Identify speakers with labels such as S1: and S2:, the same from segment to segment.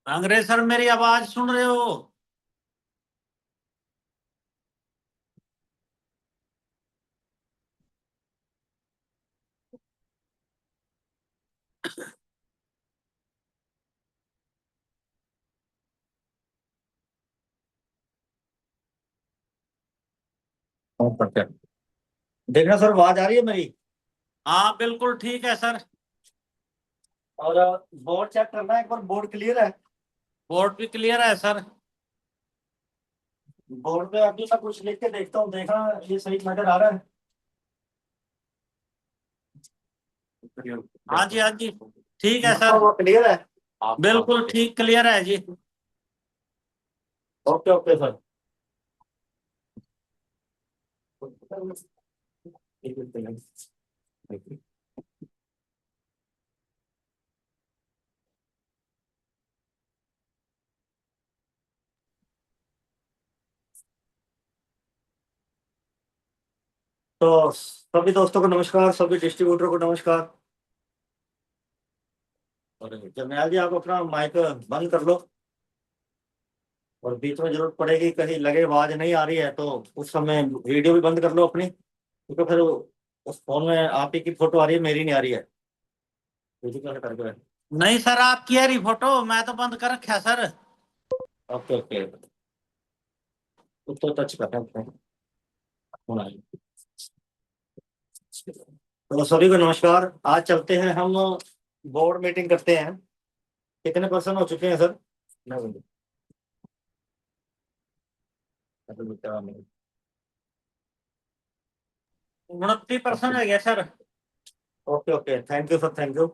S1: अंग्रेज सर, मेरी आवाज सुन रहे हो?
S2: देखना सर, आवाज आ रही है मेरी?
S1: हाँ, बिल्कुल ठीक है सर।
S2: और बोर्ड चेक करना है एक बार, बोर्ड क्लियर है?
S1: बोर्ड भी क्लियर है सर।
S2: बोर्ड पे अभी मैं कुछ लिख के देखता हूँ, देखना ये सही नजर आ रहा है।
S1: हाँ जी, हाँ जी, ठीक है
S2: लिखा
S1: सर।
S2: हुआ क्लियर है?
S1: बिल्कुल ठीक, क्लियर है जी।
S2: Okay okay sir. तो सभी दोस्तों को नमस्कार, सभी डिस्ट्रीब्यूटर को नमस्कार। और जरनैल जी, आप अपना माइक बंद कर लो। और बीच में जरूरत पड़ेगी, कहीं लगे आवाज नहीं आ रही है तो उस समय वीडियो भी बंद कर लो अपनी, क्योंकि फिर उस फोन में आप ही की फोटो आ रही है, मेरी नहीं आ रही है। वीडियो कैसे करके?
S1: नहीं सर, आपकी है रही फोटो, मैं तो बंद कर रखा सर।
S2: Okay okay. तो टच करना है होना है। तो सभी को नमस्कार। आज चलते हैं हम, बोर्ड मीटिंग करते हैं। कितने पर्सन हो चुके हैं सर? नहीं,
S1: 29% है गया sir.
S2: Okay okay, thank you sir, thank you.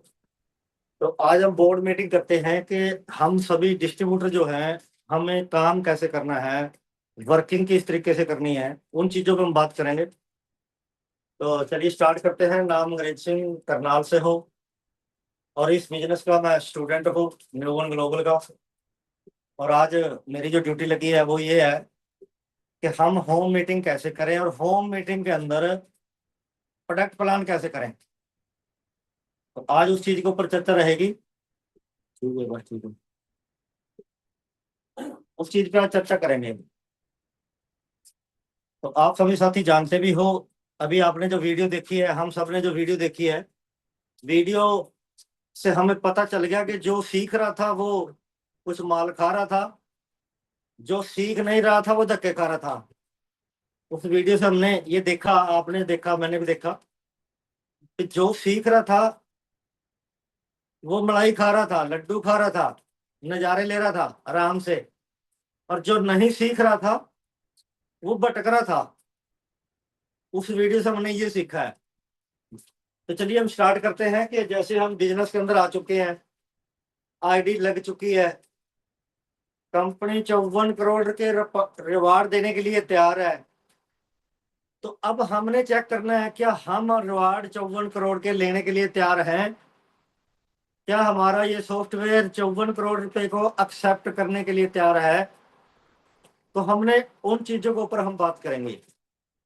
S2: तो आज हम बोर्ड मीटिंग करते हैं कि हम सभी डिस्ट्रीब्यूटर जो हैं, हमें काम कैसे करना है, वर्किंग किस तरीके से करनी है, उन चीज़ों पर हम बात करेंगे। तो चलिए स्टार्ट करते हैं। नाम अंग्रेज सिंह, करनाल से हो, और इस बिजनेस का मैं स्टूडेंट हूँ, न्यूवन ग्लोबल का। और आज मेरी जो ड्यूटी लगी है वो ये है कि हम होम मीटिंग कैसे करें, और होम मीटिंग के अंदर प्रोडक्ट प्लान कैसे करें। तो आज उस चीज के ऊपर चर्चा रहेगी। ठीक है, बस ठीक है। उस चीज पे आज चर्चा करेंगे। तो आप सभी साथी जानते भी हो, अभी आपने जो वीडियो देखी है, हम सब ने जो वीडियो देखी है, वीडियो से हमें पता चल गया कि जो सीख रहा था वो कुछ माल खा रहा था, जो सीख नहीं रहा था वो धक्के खा रहा था। उस वीडियो से हमने ये देखा, आपने देखा, मैंने भी देखा, कि जो सीख रहा था वो मलाई खा रहा था, लड्डू खा रहा था, नजारे ले रहा था आराम से। और जो नहीं सीख रहा था वो भटक रहा था। उस वीडियो से हमने ये सीखा है। तो चलिए हम स्टार्ट करते हैं कि जैसे हम बिजनेस के अंदर आ चुके हैं, आईडी लग चुकी है, कंपनी 54 करोड़ के रिवार्ड देने के लिए तैयार है। तो अब हमने चेक करना है, क्या हम रिवार्ड 54 करोड़ के लेने के लिए तैयार हैं? क्या हमारा ये सॉफ्टवेयर 54 करोड़ रुपए को एक्सेप्ट करने के लिए तैयार है? तो हमने उन चीजों के ऊपर हम बात करेंगे।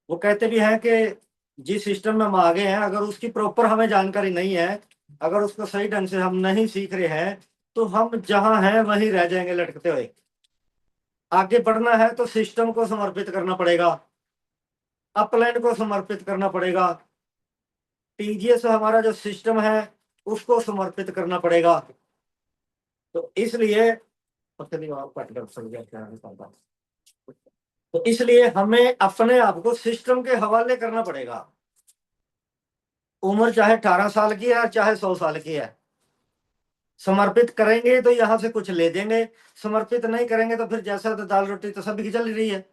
S2: वो कहते भी हैं कि जिस सिस्टम में हम आ गए हैं, अगर उसकी प्रॉपर हमें जानकारी नहीं है, अगर उसको सही ढंग से हम नहीं सीख रहे हैं, तो हम जहां हैं वहीं रह जाएंगे लटकते हुए। आगे बढ़ना है तो सिस्टम को समर्पित करना पड़ेगा, अपलाइन को समर्पित करना पड़ेगा, टीजीएस हमारा जो सिस्टम है उसको समर्पित करना पड़ेगा। तो इसलिए पता नहीं आप कट कर सकते हैं क्या है। तो इसलिए हमें अपने आप को सिस्टम के हवाले करना पड़ेगा। उम्र चाहे 18 साल की है, चाहे 100 साल की है, समर्पित करेंगे तो यहाँ से कुछ ले देंगे, समर्पित नहीं करेंगे तो फिर जैसा तो दाल रोटी तो सभी की चल रही है,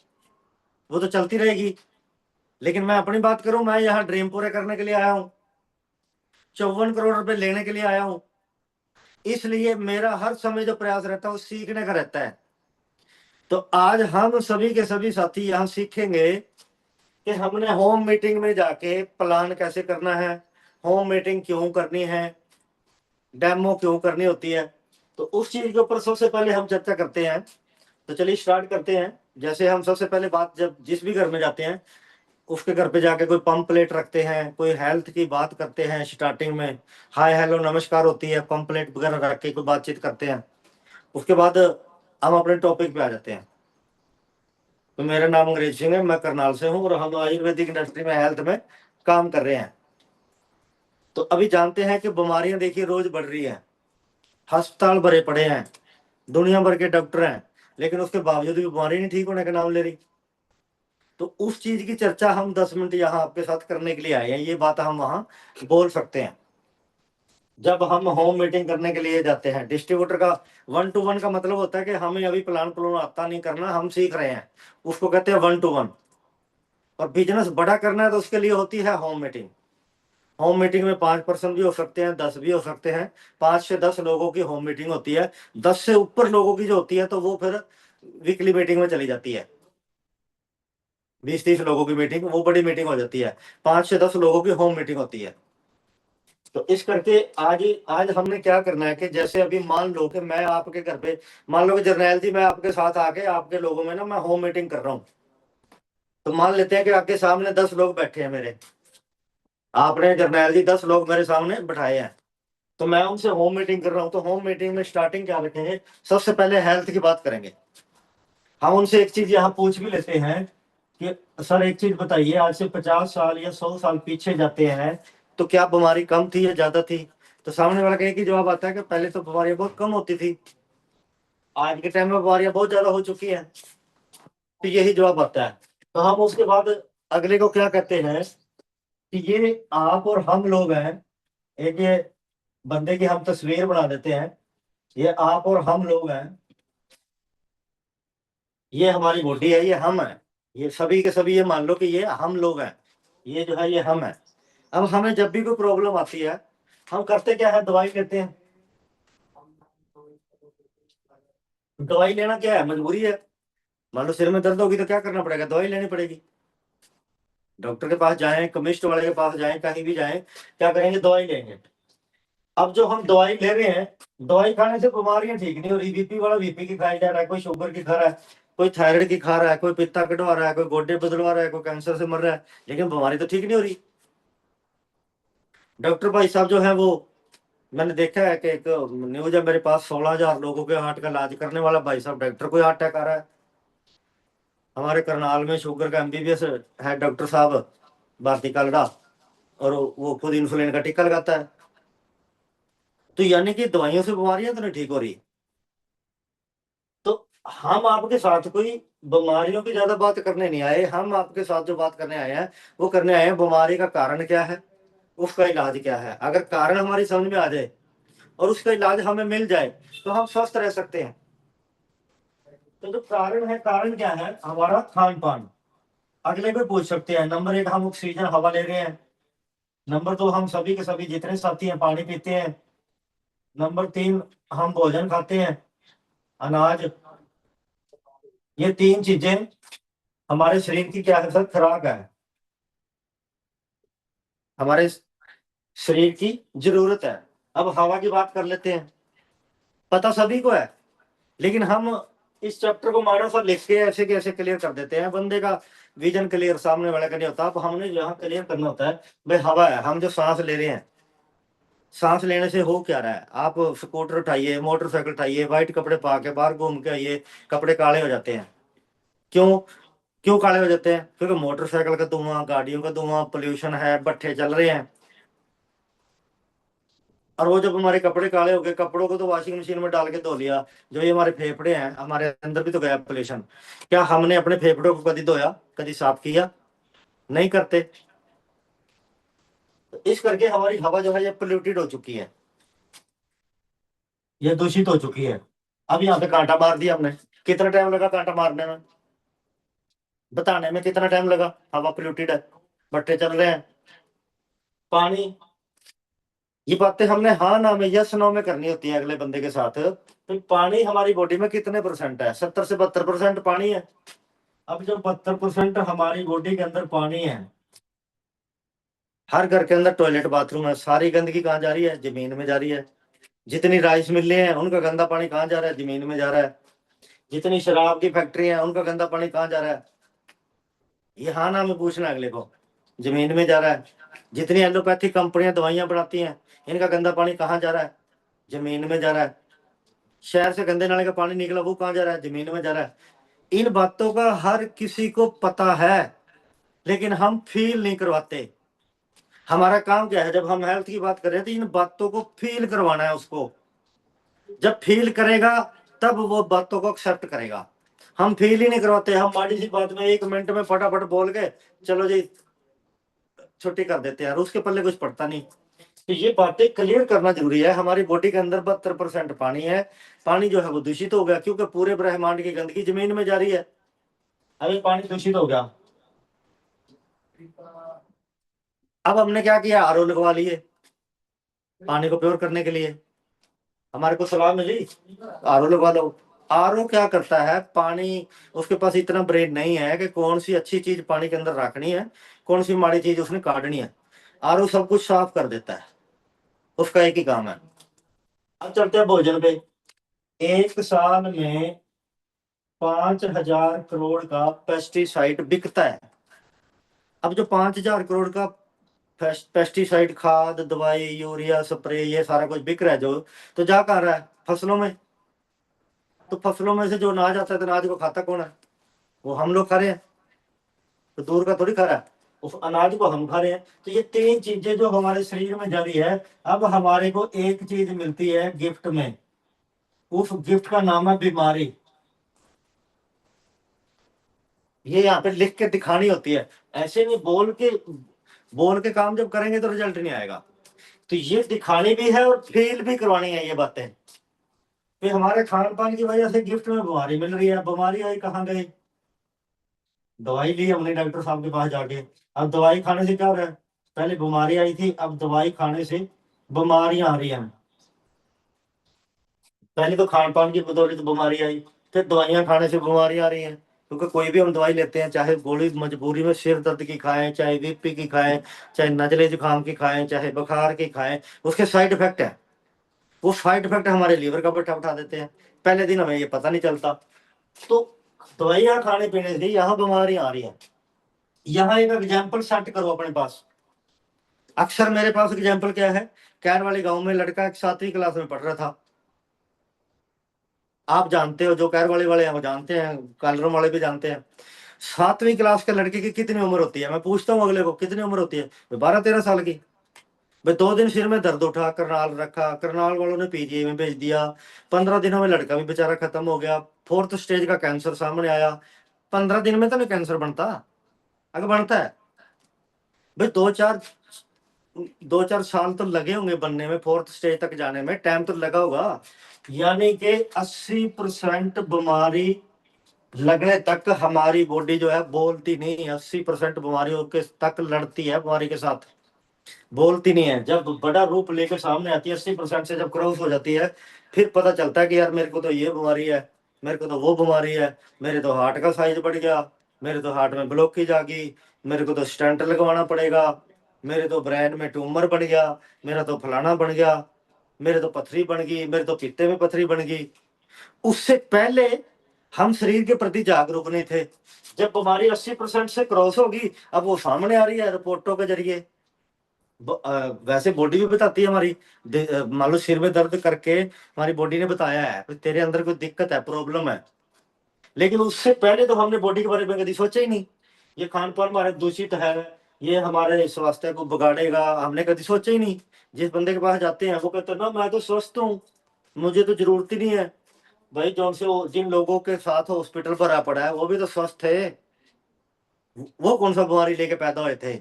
S2: वो तो चलती रहेगी। लेकिन मैं अपनी बात करूं, मैं यहाँ ड्रीम पूरे करने के लिए आया हूँ, 54 करोड़ रुपए लेने के लिए आया हूँ। इसलिए मेरा हर समय जो प्रयास रहता है वो सीखने का रहता है। तो आज हम सभी के सभी साथी यहाँ सीखेंगे कि हमने होम मीटिंग में जाके प्लान कैसे करना है, होम मीटिंग क्यों करनी है, डेमो क्यों करनी होती है। तो उस चीज के ऊपर सबसे पहले हम चर्चा करते हैं। तो चलिए स्टार्ट करते हैं। जैसे हम सबसे पहले बात, जब जिस भी घर में जाते हैं उसके घर पे जाके कोई पंप प्लेट रखते हैं, कोई हेल्थ की बात करते हैं, स्टार्टिंग में हाय हेलो नमस्कार होती है, पंप प्लेट वगैरह रख के कोई बातचीत करते हैं। उसके बाद हम अपने टॉपिक पे आ जाते हैं। तो मेरा नाम अंग्रेज सिंह है, मैं करनाल से हूँ और हम आयुर्वेदिक इंडस्ट्री में हेल्थ में काम कर रहे हैं। तो अभी जानते हैं कि बीमारियां देखिए रोज बढ़ रही है, अस्पताल भरे पड़े हैं, दुनिया भर के डॉक्टर हैं, लेकिन उसके बावजूद भी बीमारी नहीं ठीक होने का नाम ले रही। तो उस चीज की चर्चा हम 10 मिनट यहाँ आपके साथ करने के लिए आए हैं। ये बात हम वहां बोल सकते हैं। जब हम होम मीटिंग करने के लिए जाते हैं, डिस्ट्रीब्यूटर का 1-to-1 का मतलब होता है कि हमें अभी प्लान आता नहीं करना, हम सीख रहे हैं, उसको कहते हैं 1-to-1। और बिजनेस बड़ा करना है तो उसके लिए होती है होम मीटिंग। होम मीटिंग में 5 पर्सन भी हो सकते हैं, 10 भी हो सकते हैं, 5 से 10 लोगों की होम मीटिंग होती है। 10 से ऊपर लोगों की जो होती है तो वो फिर वीकली मीटिंग में चली जाती है। 20-30 लोगों की मीटिंग वो बड़ी मीटिंग हो जाती है। 5 से 10 लोगों की होम मीटिंग होती है। तो इस करके आज आज हमने क्या करना है कि जैसे अभी मान लो कि मैं आपके घर पे, मान लो कि जर्नैल जी मैं आपके साथ आके आपके लोगों में ना मैं होम मीटिंग कर रहा हूँ। तो मान लेते हैं कि आपके सामने 10 लोग बैठे हैं मेरे, आपने जर्नैल जी 10 लोग मेरे सामने बैठाए हैं, तो मैं उनसे होम मीटिंग कर रहा हूँ। तो होम मीटिंग में स्टार्टिंग क्या रखेंगे, सबसे पहले हेल्थ की बात करेंगे। हम उनसे एक चीज यहाँ पूछ भी लेते हैं कि सर एक चीज बताइए, आज से 50 साल या 100 साल पीछे जाते हैं तो क्या बीमारी कम थी या ज्यादा थी? तो सामने वाला कहे कि जवाब आता है कि पहले तो बीमारियां बहुत कम होती थी, आज के टाइम में बीमारियां बहुत ज्यादा हो चुकी हैं। तो यही जवाब आता है। तो हम उसके बाद अगले को क्या कहते हैं कि ये आप और हम लोग हैं, एक ये बंदे की हम तस्वीर बना देते हैं, ये आप और हम लोग हैं, ये हमारी बॉडी है, ये हम है, ये सभी के सभी, ये मान लो कि ये हम लोग हैं, ये जो है ये हम है। अब हमें जब भी कोई प्रॉब्लम आती है हम करते क्या है, दवाई लेते हैं। दवाई लेना क्या है, मजबूरी है। मान लो सिर में दर्द होगी तो क्या करना पड़ेगा, दवाई लेनी पड़ेगी। डॉक्टर के पास जाएं, केमिस्ट वाले के पास जाएं, कहीं भी जाएं, क्या करेंगे, दवाई लेंगे। अब जो हम दवाई ले रहे हैं, दवाई खाने से बीमारियां ठीक नहीं हो रही। बीपी वाला बीपी की खाई जा रहा है, कोई शुगर की खा रहा है, कोई थायराइड की खा रहा है, कोई पित्ता कटवा रहा है, कोई गोड्डे बदलवा रहा है, कोई कैंसर से मर रहा है, लेकिन बीमारी तो ठीक नहीं हो रही। डॉक्टर भाई साहब जो है वो, मैंने देखा है कि एक न्यूज है मेरे पास, 16,000 लोगों के हार्ट का इलाज करने वाला भाई साहब डॉक्टर को हार्ट अटैक आ रहा है। हमारे करनाल में शुगर का एमबीबीएस है डॉक्टर साहब भारती कालड़ा, और वो खुद इंसुलिन का टीका लगाता है। तो यानी कि दवाइयों से बीमारियां तो नहीं ठीक हो रही। तो हम आपके साथ कोई बीमारियों की ज्यादा बात करने नहीं आए, हम आपके साथ जो बात करने आए हैं वो करने आए हैं बीमारी का कारण क्या है, उसका इलाज क्या है। अगर कारण हमारी समझ में आ जाए और उसका इलाज हमें मिल जाए तो हम स्वस्थ रह सकते हैं। तो जो कारण है, कारण क्या है, हमारा खान पान। अगले को पूछ सकते हैं, नंबर 1 हम ऑक्सीजन हवा ले रहे हैं, नंबर 2 हम सभी के सभी जितने साथी हैं पानी पीते हैं, नंबर 3 हम भोजन खाते हैं, अनाज। ये 3 चीजें हमारे शरीर की क्या है सर, खुराक है, हमारे शरीर की जरूरत है। अब हवा की बात कर लेते हैं, पता सभी को है, लेकिन हम इस चैप्टर को मानो सा लिख के ऐसे कैसे क्लियर कर देते हैं, बंदे का विजन क्लियर सामने वाले का नहीं होता। अब हमने यहाँ क्लियर करना होता है, भाई हवा है, हम जो सांस ले रहे हैं, सांस लेने से हो क्या रहा है। आप स्कूटर उठाइए, मोटरसाइकिल उठाइए, व्हाइट कपड़े पा के बाहर घूम के आइए, कपड़े काले हो जाते हैं। क्यों, क्यों काले हो जाते हैं, क्योंकि मोटरसाइकिल का धुआं, गाड़ियों का धुआं, पोल्यूशन है, भट्ठे चल रहे हैं। और वो जब हमारे कपड़े काले हो गए, कपड़ों को तो वॉशिंग मशीन में डाल के धो लिया, जो ये हमारे फेफड़े हैं, हमारे अंदर भी तो गया पोल्यूशन। क्या हमने अपने फेफड़ों को कभी धोया, कभी साफ किया, नहीं करते। तो इस करके हमारी हवा जो है ये पोल्यूटेड हो चुकी है, ये दूषित हो चुकी है। अब यहाँ पे कांटा मार दिया हमने, कितना टाइम लगा कांटा मारने में, बताने में कितना टाइम लगा, हवा पोल्यूटेड है, भट्टे चल रहे हैं। पानी, ये बातें हमने हाँ ना में, यस नो में करनी होती है अगले बंदे के साथ। तो पानी हमारी बॉडी में कितने परसेंट है, 70 से 72% पानी है। अब जो 72% हमारी बॉडी के अंदर पानी है, हर घर के अंदर टॉयलेट बाथरूम है, सारी गंदगी कहाँ जा रही है, जमीन में जा रही है। जितनी राइस मिलें हैं उनका गंदा पानी कहाँ जा रहा है, जमीन में जा रहा है। जितनी शराब की फैक्ट्री है उनका गंदा पानी कहाँ जा रहा है, ये हाँ ना में पूछना अगले को, जमीन में जा रहा है। जितनी एलोपैथिक कंपनियां दवाइयां बनाती हैं, इनका गंदा पानी कहाँ जा रहा है, जमीन में जा रहा है। शहर से गंदे नाले का पानी निकला, वो कहाँ जा रहा है? जमीन में जा रहा है। इन बातों का हर किसी को पता है, लेकिन हम फील नहीं करवाते। हमारा काम क्या है, जब हम हेल्थ की बात कर रहे हैं तो इन बातों को फील करवाना है उसको। जब फील करेगा तब वो बातों को एक्सेप्ट करेगा। हम फील ही नहीं करवाते, हम माड़ी सी बात में 1 मिनट में फटाफट बोल के चलो जी छुट्टी कर देते हैं, और उसके पल्ले कुछ पड़ता नहीं। तो ये बातें क्लियर करना जरूरी है। हमारी बॉडी के अंदर 72% पानी है। पानी जो है वो दूषित हो गया, क्योंकि पूरे ब्रह्मांड की गंदगी जमीन में जा रही है। अभी पानी दूषित हो गया। अब हमने क्या किया, आरओ लगवा लिए पानी को प्योर करने के लिए। हमारे को सलाह मिली आरओ लगवा लो। आरओ क्या करता है, पानी, उसके पास इतना ब्रेन नहीं है कि कौन सी अच्छी चीज पानी के अंदर रखनी है, कौन सी माड़ी चीज उसने काटनी है। आरओ सब कुछ साफ कर देता है, उसका एक ही काम है। अब चलते हैं भोजन पे। एक साल में 5,000 करोड़ का पेस्टिसाइड बिकता है। अब जो 5,000 करोड़ का पेस्टिसाइड, खाद, दवाई, यूरिया, स्प्रे, ये सारा कुछ बिक रहा है, जो तो जा कहाँ रहा है, फसलों में। तो फसलों में से जो अनाज आता है, तो अनाज को खाता कौन है? वो हम लोग खा रहे हैं, तो दूर का थोड़ी खा रहा है, उस अनाज को हम खा रहे हैं। तो ये 3 चीजें जो हमारे शरीर में जा रही है, अब हमारे को एक चीज मिलती है गिफ्ट में। उस गिफ्ट का नाम है बीमारी। ये यहाँ पे लिख के दिखानी होती है, ऐसे नहीं बोल के काम जब करेंगे तो रिजल्ट नहीं आएगा। तो ये दिखानी भी है और फील भी करवानी है ये बातें। फिर हमारे खान पान की वजह से गिफ्ट में बीमारी मिल रही है। बीमारी आई कहाँ गई, दवाई ली हमने डॉक्टर साहब के पास जाके। अब दवाई खाने से क्या हो रहा है, पहले बीमारी आई थी, अब दवाई खाने से बीमारियां आ रही हैं। पहले तो खान पान की बदौलत बीमारी आई, फिर दवाइयां खाने से बीमारी आ रही है। क्योंकि कोई भी हम दवाई लेते हैं, चाहे गोली मजबूरी में सिर दर्द की खाएं, चाहे बीपी की खाएं, चाहे नजले जुकाम की खाएं, चाहे बुखार की खाएं, उसके साइड इफेक्ट है। वो साइड इफेक्ट हमारे लीवर का बैठा उठा देते हैं। पहले दिन हमें ये पता नहीं चलता। तो दवाइयां खाने पीने से यहाँ बीमारी आ रही है। यहाँ एक एग्जाम्पल सेट करो अपने पास। अक्सर मेरे पास एग्जाम्पल क्या है, कैर वाले गांव में लड़का 7वीं क्लास में पढ़ रहा था। आप जानते हो, जो कैर वाले हैं वो जानते हैं, कालरम वाले भी जानते हैं। 7वीं क्लास के लड़के की कितनी उम्र होती है? मैं पूछता हूँ अगले को, कितनी उम्र होती है? 12-13 साल की। भाई 2 दिन सिर में दर्द उठा, करनाल रखा, करनाल वालों ने पीजीआई में भेज दिया। 15 दिनों में लड़का भी बेचारा खत्म हो गया। 4th स्टेज का कैंसर सामने आया। 15 दिन में तो नहीं कैंसर बनता, अगर बनता है भाई 2-4 साल तो लगे होंगे बनने में, 4th स्टेज तक जाने में टाइम तो लगा होगा। यानी कि 80% बीमारी लगने तक हमारी बॉडी जो है बोलती नहीं। 80% बीमारियों के तक लड़ती है बीमारी के साथ, बोलती नहीं है। जब बड़ा रूप लेकर सामने आती है, 80% से जब क्रॉस हो जाती है, फिर पता चलता है कि यार मेरे को तो ये बीमारी है, मेरे को तो वो बीमारी है, मेरे तो हार्ट का साइज बढ़ गया, मेरे तो हार्ट में ब्लॉकेज आ गई, मेरे को तो स्टेंट लगवाना पड़ेगा, मेरे तो ब्रेन में ट्यूमर बढ़ गया, मेरा तो फलाना बन गया, मेरे तो पथरी बन गई, मेरे तो पित्ते में पथरी बन गई। उससे पहले हम शरीर के प्रति जागरूक नहीं थे। जब बीमारी 80% से क्रॉस होगी, अब वो सामने आ रही है रिपोर्टों के जरिए। वैसे बॉडी भी बताती है हमारी। मान लो सिर में दर्द करके हमारी बॉडी ने बताया है कि तेरे अंदर कोई दिक्कत है, प्रॉब्लम है, लेकिन उससे पहले तो हमने बॉडी के बारे में कभी सोचा ही नहीं। ये खान पान हमारे दूषित है, ये हमारे स्वास्थ्य को बिगाड़ेगा, हमने कभी सोचा ही नहीं। जिस बंदे के पास जाते हैं वो कहते हैं ना मैं तो स्वस्थ हूँ, मुझे तो जरूरत ही नहीं है। भाई जौन से जिन लोगों के साथ हॉस्पिटल भरा पड़ा है वो भी तो स्वस्थ थे, वो कौन सा बीमारी लेके पैदा हुए थे?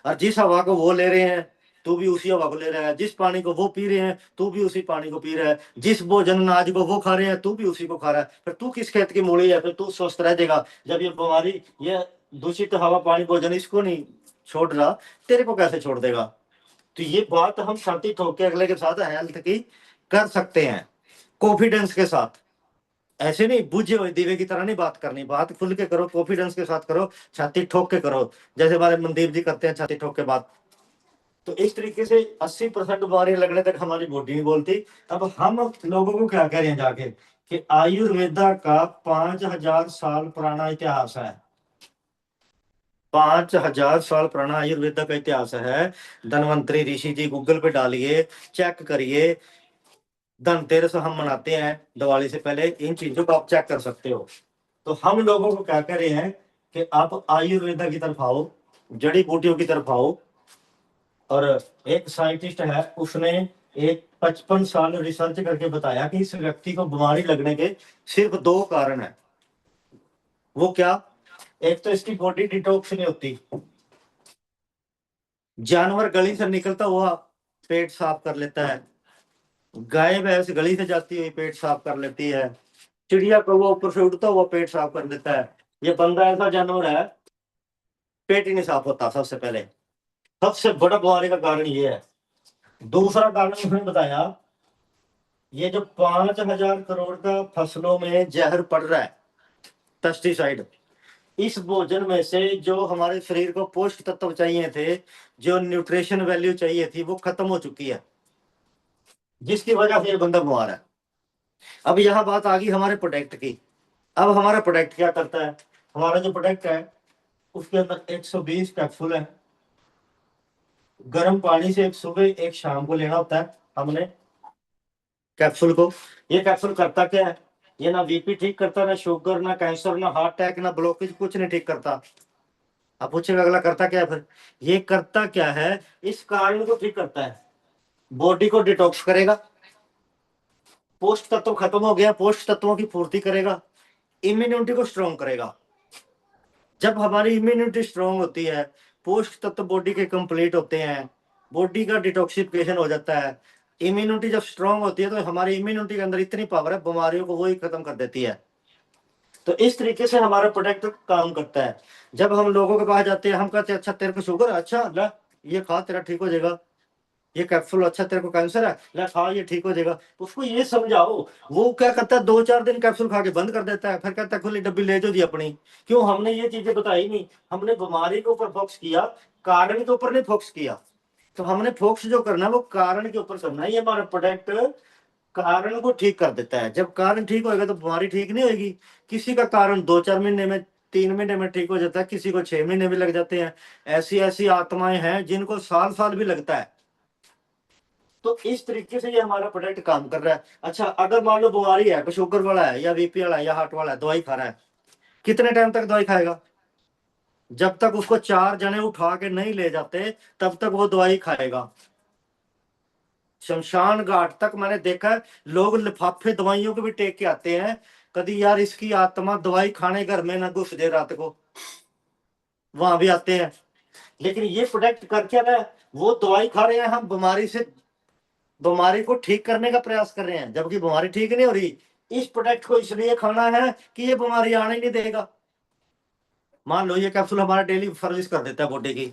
S2: और जिस हवा को वो ले रहे हैं तू भी उसी हवा को ले रहा है, जिस पानी को वो पी रहे हैं तू भी उसी पानी को पी रहा है, जिस भोजन अनाज को वो खा रहे हैं तू भी उसी को खा रहा है। फिर तू किस खेत की मूली है? फिर तू स्वस्थ रह जाएगा जब ये बीमारी, ये दूषित हवा, पानी, भोजन इसको नहीं छोड़ रहा, तेरे को कैसे छोड़ देगा? तो ये बात हम छाती ठोक के अगले के साथ हेल्थ की कर सकते हैं, कॉन्फिडेंस के साथ। ऐसे नहीं बुझे हुए दीवे की तरह नहीं बात करनी, बात खुल के करो, कॉन्फिडेंस के साथ करो, छाती ठोक के करो, जैसे हमारे मनदीप जी करते हैं छाती ठोक के बात। तो इस तरीके से 80% बीमारी लगने तक हमारी बॉडी नहीं बोलती। अब हम लोगों को क्या कह रहे हैं जाके कि आयुर्वेदा का 5,000 साल पुराना इतिहास है। 5,000 साल पुराना आयुर्वेदा का इतिहास है। धनवंतरी ऋषि जी गूगल पे डालिए, चेक करिए। धनतेरस हम मनाते हैं दिवाली से पहले, इन चीजों को आप चेक कर सकते हो। तो हम लोगों को क्या कह रहे हैं कि आप आयुर्वेदा की तरफ आओ, जड़ी बूटियों की तरफ आओ। और एक साइंटिस्ट है, उसने एक 55 साल रिसर्च करके बताया कि इस व्यक्ति को बीमारी लगने के सिर्फ 2 कारण है। वो क्या? एक तो इसकी बॉडी डिटॉक्स नहीं होती, जानवर गली से निकलता हुआ पेट साफ कर लेता है, गाय भैंस गली से जाती हुई पेट साफ कर लेती है, चिड़िया कौवा ऊपर से उड़ता हुआ पेट साफ कर देता है। ये बंदा ऐसा जानवर है, पेट ही नहीं साफ होता। सबसे पहले सबसे बड़ा बीमारी का कारण ये है। दूसरा कारण उसने बताया, ये जो 5,000 करोड़ का फसलों में जहर पड़ रहा है, पेस्टिसाइड, इस भोजन में से जो हमारे शरीर को पोषक तत्व चाहिए थे, जो न्यूट्रिशन वैल्यू चाहिए थी, वो खत्म हो चुकी है, जिसकी वजह से ये बंदा बीमार है। अब यहाँ बात आ गई हमारे प्रोडक्ट की। अब हमारा प्रोडक्ट क्या करता है? हमारा जो प्रोडक्ट है उसके अंदर 120 कैप्सूल है। गर्म पानी से एक सुबह एक शाम को लेना होता है हमने कैप्सूल को। ये कैप्सूल करता क्या है? ये ना बीपी ठीक करता, ना शुगर, ना कैंसर, ना हार्ट अटैक, ना ब्लॉकेज, कुछ नहीं ठीक करता। अब पूछेगा अगला करता क्या है फिर? ये करता क्या है? इस कारण को ठीक करता है, बॉडी को डिटॉक्स करेगा, पोषक तत्व खत्म हो गया, पोषक तत्वों की पूर्ति करेगा, इम्यूनिटी को स्ट्रॉन्ग करेगा। जब हमारी इम्यूनिटी स्ट्रॉन्ग होती है, पोषक तत्व बॉडी के कंप्लीट होते हैं, बॉडी का डिटॉक्सिफिकेशन हो जाता है, इम्यूनिटी जब स्ट्रॉन्ग होती है तो हमारी इम्यूनिटी के अंदर इतनी पावर है, बीमारियों को वो ही खत्म कर देती है। तो इस तरीके से हमारा प्रोडक्ट काम करता है। जब हम लोगों के पास जाते हैं, हम कहते हैं अच्छा तेरे को शुगर, अच्छा ला ये खा तेरा ठीक हो जाएगा, ये कैप्सूल, अच्छा तेरे को कैंसर है, ला खा ये ठीक हो जाएगा। उसको ये समझाओ, वो क्या करता है 2-4 दिन कैप्सूल खा के बंद कर देता है, फिर कहता है खुली डब्बी ले जाओ जी अपनी। क्यों? हमने ये चीजें बताई नहीं, हमने बीमारी के ऊपर फोकस किया, कारण के ऊपर नहीं फोकस किया। तो हमने फोकस जो करना है वो कारण के ऊपर करना है। ये हमारा प्रोडक्ट कारण को ठीक कर देता है। जब कारण ठीक होएगा तो बीमारी ठीक नहीं होगी। किसी का कारण 2-4 महीने में, 3 महीने में ठीक हो जाता है, किसी को 6 महीने भी लग जाते हैं। ऐसी ऐसी आत्माएं हैं जिनको साल साल भी लगता है। तो इस तरीके से ये हमारा प्रोडक्ट काम कर रहा है। अच्छा, अगर मान लो बीमारी है, शुगर वाला है या बीपी वाला है या हार्ट वाला है, दवाई खा रहा है, कितने टाइम तक दवाई खाएगा? जब तक उसको 4 जने उठा के नहीं ले जाते तब तक वो दवाई खाएगा। शमशान घाट तक मैंने देखा है, लोग लिफाफे दवाइयों के भी टेक के आते हैं, कभी यार इसकी आत्मा दवाई खाने घर में ना घुस दे रात को, वहां भी आते हैं। लेकिन ये प्रोडक्ट कर क्या रहा है? वो दवाई खा रहे हैं, हम बीमारी से, बीमारी को ठीक करने का प्रयास कर रहे हैं, जबकि बीमारी ठीक नहीं हो रही। इस प्रोडक्ट को इसलिए खाना है कि ये बीमारी आने नहीं देगा। मान लो ये कैप्सूल हमारा डेली सर्विस कर देता है बॉडी की।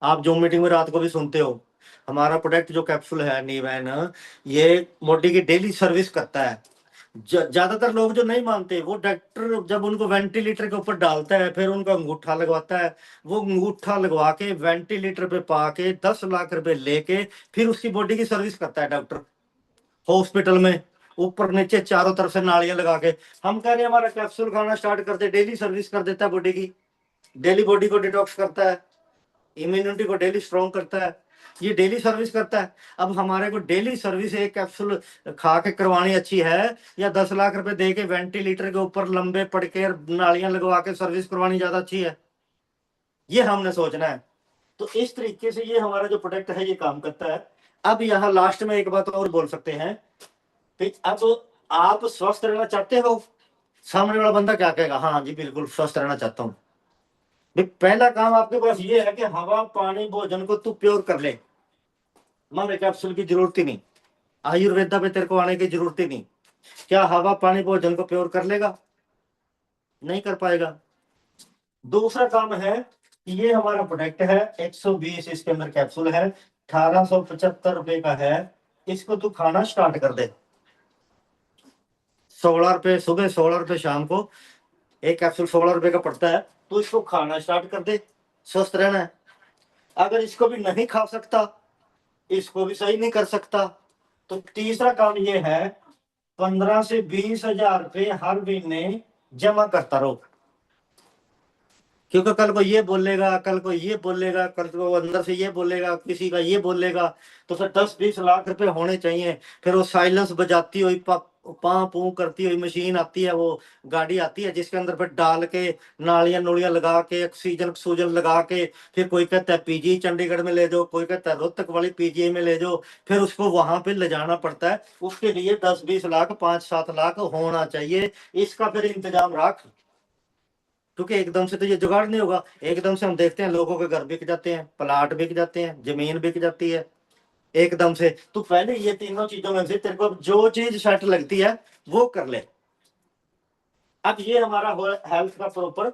S2: आप जो मीटिंग में रात को भी सुनते हो, हमारा प्रोडक्ट जो कैप्सूल है नीवैन, ये बॉडी की डेली सर्विस करता है। ज्यादातर लोग जो नहीं मानते, वो डॉक्टर जब उनको वेंटिलेटर के ऊपर डालता है, फिर उनका अंगूठा लगवाता है, वो अंगूठा लगवा के वेंटिलेटर पे पाके 10 लाख रुपए लेके फिर उसकी बॉडी की सर्विस करता है डॉक्टर, हॉस्पिटल में ऊपर नीचे चारों तरफ से नालियां लगा के। हम कह रहे हैं हमारा कैप्सूल खाना स्टार्ट कर दे, डेली सर्विस कर देता है बॉडी की, डेली बॉडी को डिटॉक्स करता है, इम्यूनिटी को डेली स्ट्रॉन्ग करता है, ये डेली सर्विस करता है। अब हमारे को डेली सर्विस एक कैप्सूल खा के करवानी अच्छी है या 10 लाख रुपए दे के वेंटिलेटर के ऊपर लंबे पड़ के नालियां लगवा के सर्विस करवानी ज्यादा अच्छी है? ये हमने सोचना है। तो इस तरीके से ये हमारा जो प्रोडक्ट है ये काम करता है। अब यहाँ लास्ट में एक बात और बोल सकते हैं कि अब आप स्वस्थ रहना चाहते हो, सामने वाला बंदा क्या कहेगा? हाँ जी बिल्कुल स्वस्थ रहना चाहता हूँ। पहला काम आपके पास ये है कि हवा पानी भोजन को तू प्योर कर ले। माने कैप्सूल की जरूरत ही नहीं, आयुर्वेदा पे तेरे को आने की जरूरत ही नहीं। क्या हवा पानी भोजन को प्योर कर लेगा? नहीं कर पाएगा। दूसरा काम है, ये हमारा प्रोडक्ट है 120 इसके अंदर कैप्सूल है, 1875 रुपए का है। इसको तू खाना स्टार्ट कर दे, 16 रुपए सुबह, 16 रुपए शाम को, एक कैप्सूल 16 रुपए का पड़ता है। तो इसको खाना स्टार्ट कर दे, स्वस्थ रहना है। अगर इसको भी नहीं खा सकता, इसको भी सही नहीं कर सकता, तो तीसरा काम ये है, 15 से 20 हजार रुपए हर महीने जमा करता रहो। क्योंकि कल को ये बोलेगा, कल को ये बोलेगा, कल को अंदर से ये बोलेगा, किसी का ये बोलेगा, तो फिर 10-20 लाख रुपए होने चाहिए। फिर वो साइलेंस बजाती हुई पाँ पू करती हुई मशीन आती है, वो गाड़ी आती है जिसके अंदर फिर डाल के नालियां नूलियां लगा के ऑक्सीजन ऑक्सीजन लगा के, फिर कोई कहता है पीजी चंडीगढ़ में ले जाओ, कोई कहता है रोहतक वाली पीजीआई में ले जाओ, फिर उसको वहां पे ले जाना पड़ता है। उसके लिए 10-20 लाख 5-7 लाख होना चाहिए। इसका फिर इंतजाम रख, क्योंकि एकदम से तो ये जुगाड़ नहीं होगा। एकदम से हम देखते हैं लोगों के घर बिक जाते हैं, प्लाट बिक जाते हैं, जमीन बिक जाती है एकदम से। तो पहले ये तीनों चीजों में से तेरे को जो चीज सेट लगती है वो कर ले। अब ये हमारा हेल्थ का प्रॉपर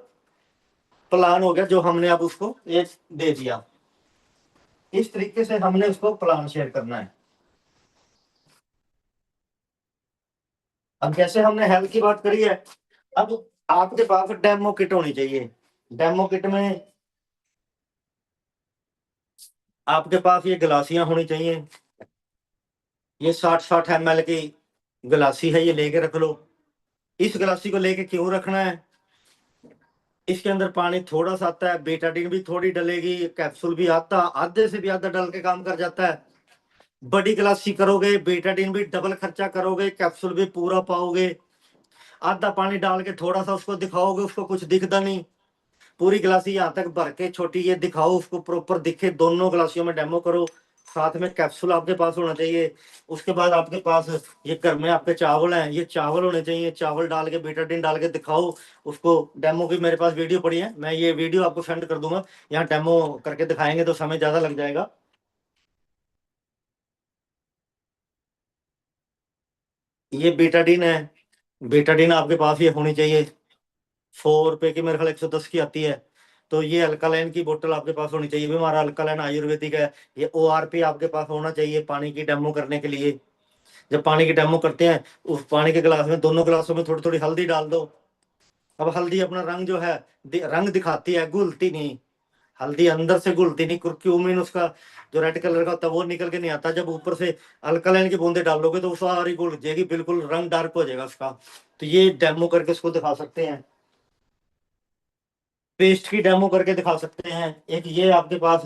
S2: प्लान हो गया, जो हमने अब उसको एक दे दिया। इस तरीके से हमने उसको प्लान शेयर करना है। अब जैसे हमने हेल्थ की बात करी है, अब आपके पास डेमो किट होनी चाहिए। डेमो किट में आपके पास ये गिलासियां होनी चाहिए। ये 60-60 ml की गिलासी है, ये लेके रख लो। इस गिलासी को लेके क्यों रखना है? इसके अंदर पानी थोड़ा सा आता है, बेटाडीन भी थोड़ी डलेगी, कैप्सूल भी आता आधे से भी आधा डल के काम कर जाता है। बड़ी गिलासी करोगे, बेटाडीन भी डबल खर्चा करोगे, कैप्सूल भी पूरा पाओगे। आधा पानी डाल के थोड़ा सा उसको दिखाओगे, उसको कुछ दिखता नहीं। पूरी गिलासी यहाँ तक भर के छोटी ये दिखाओ, उसको प्रॉपर दिखे। दोनों गिलासियों में डेमो करो, साथ में कैप्सूल आपके पास होना चाहिए। उसके बाद आपके पास ये घर में आपके चावल हैं, ये चावल होने चाहिए। चावल डाल के बेटाडीन डाल के दिखाओ उसको। डेमो की मेरे पास वीडियो पड़ी है, मैं ये वीडियो आपको सेंड कर दूंगा। यहाँ डेमो करके दिखाएंगे तो समय ज्यादा लग जाएगा। ये बेटाडीन है, बेटाडीन आपके पास ये होनी चाहिए। 100 रुपए की मेरे ख्याल 110 की आती है। तो ये अल्कालाइन की बोतल आपके पास होनी चाहिए, भी हमारा अल्कालाइन आयुर्वेदिक है। ये ORP आपके पास होना चाहिए पानी की डेमो करने के लिए। जब पानी की डेमो करते हैं, उस पानी के गिलास में, दोनों गिलासों में थोड़ी थोड़ी हल्दी डाल दो। अब हल्दी अपना रंग जो है रंग दिखाती है, घुलती नहीं। हल्दी अंदर से घुलती नहीं, क्यूमिन उसका जो रेड कलर का होता है वो निकल के नहीं आता। जब ऊपर से अल्कलाइन की बूंदे डालोगे तो सारी घुल जाएगी, बिल्कुल रंग डार्क हो जाएगा उसका। तो ये डेमो करके उसको दिखा सकते हैं। पेस्ट की डेमो करके दिखा सकते हैं। एक ये आपके पास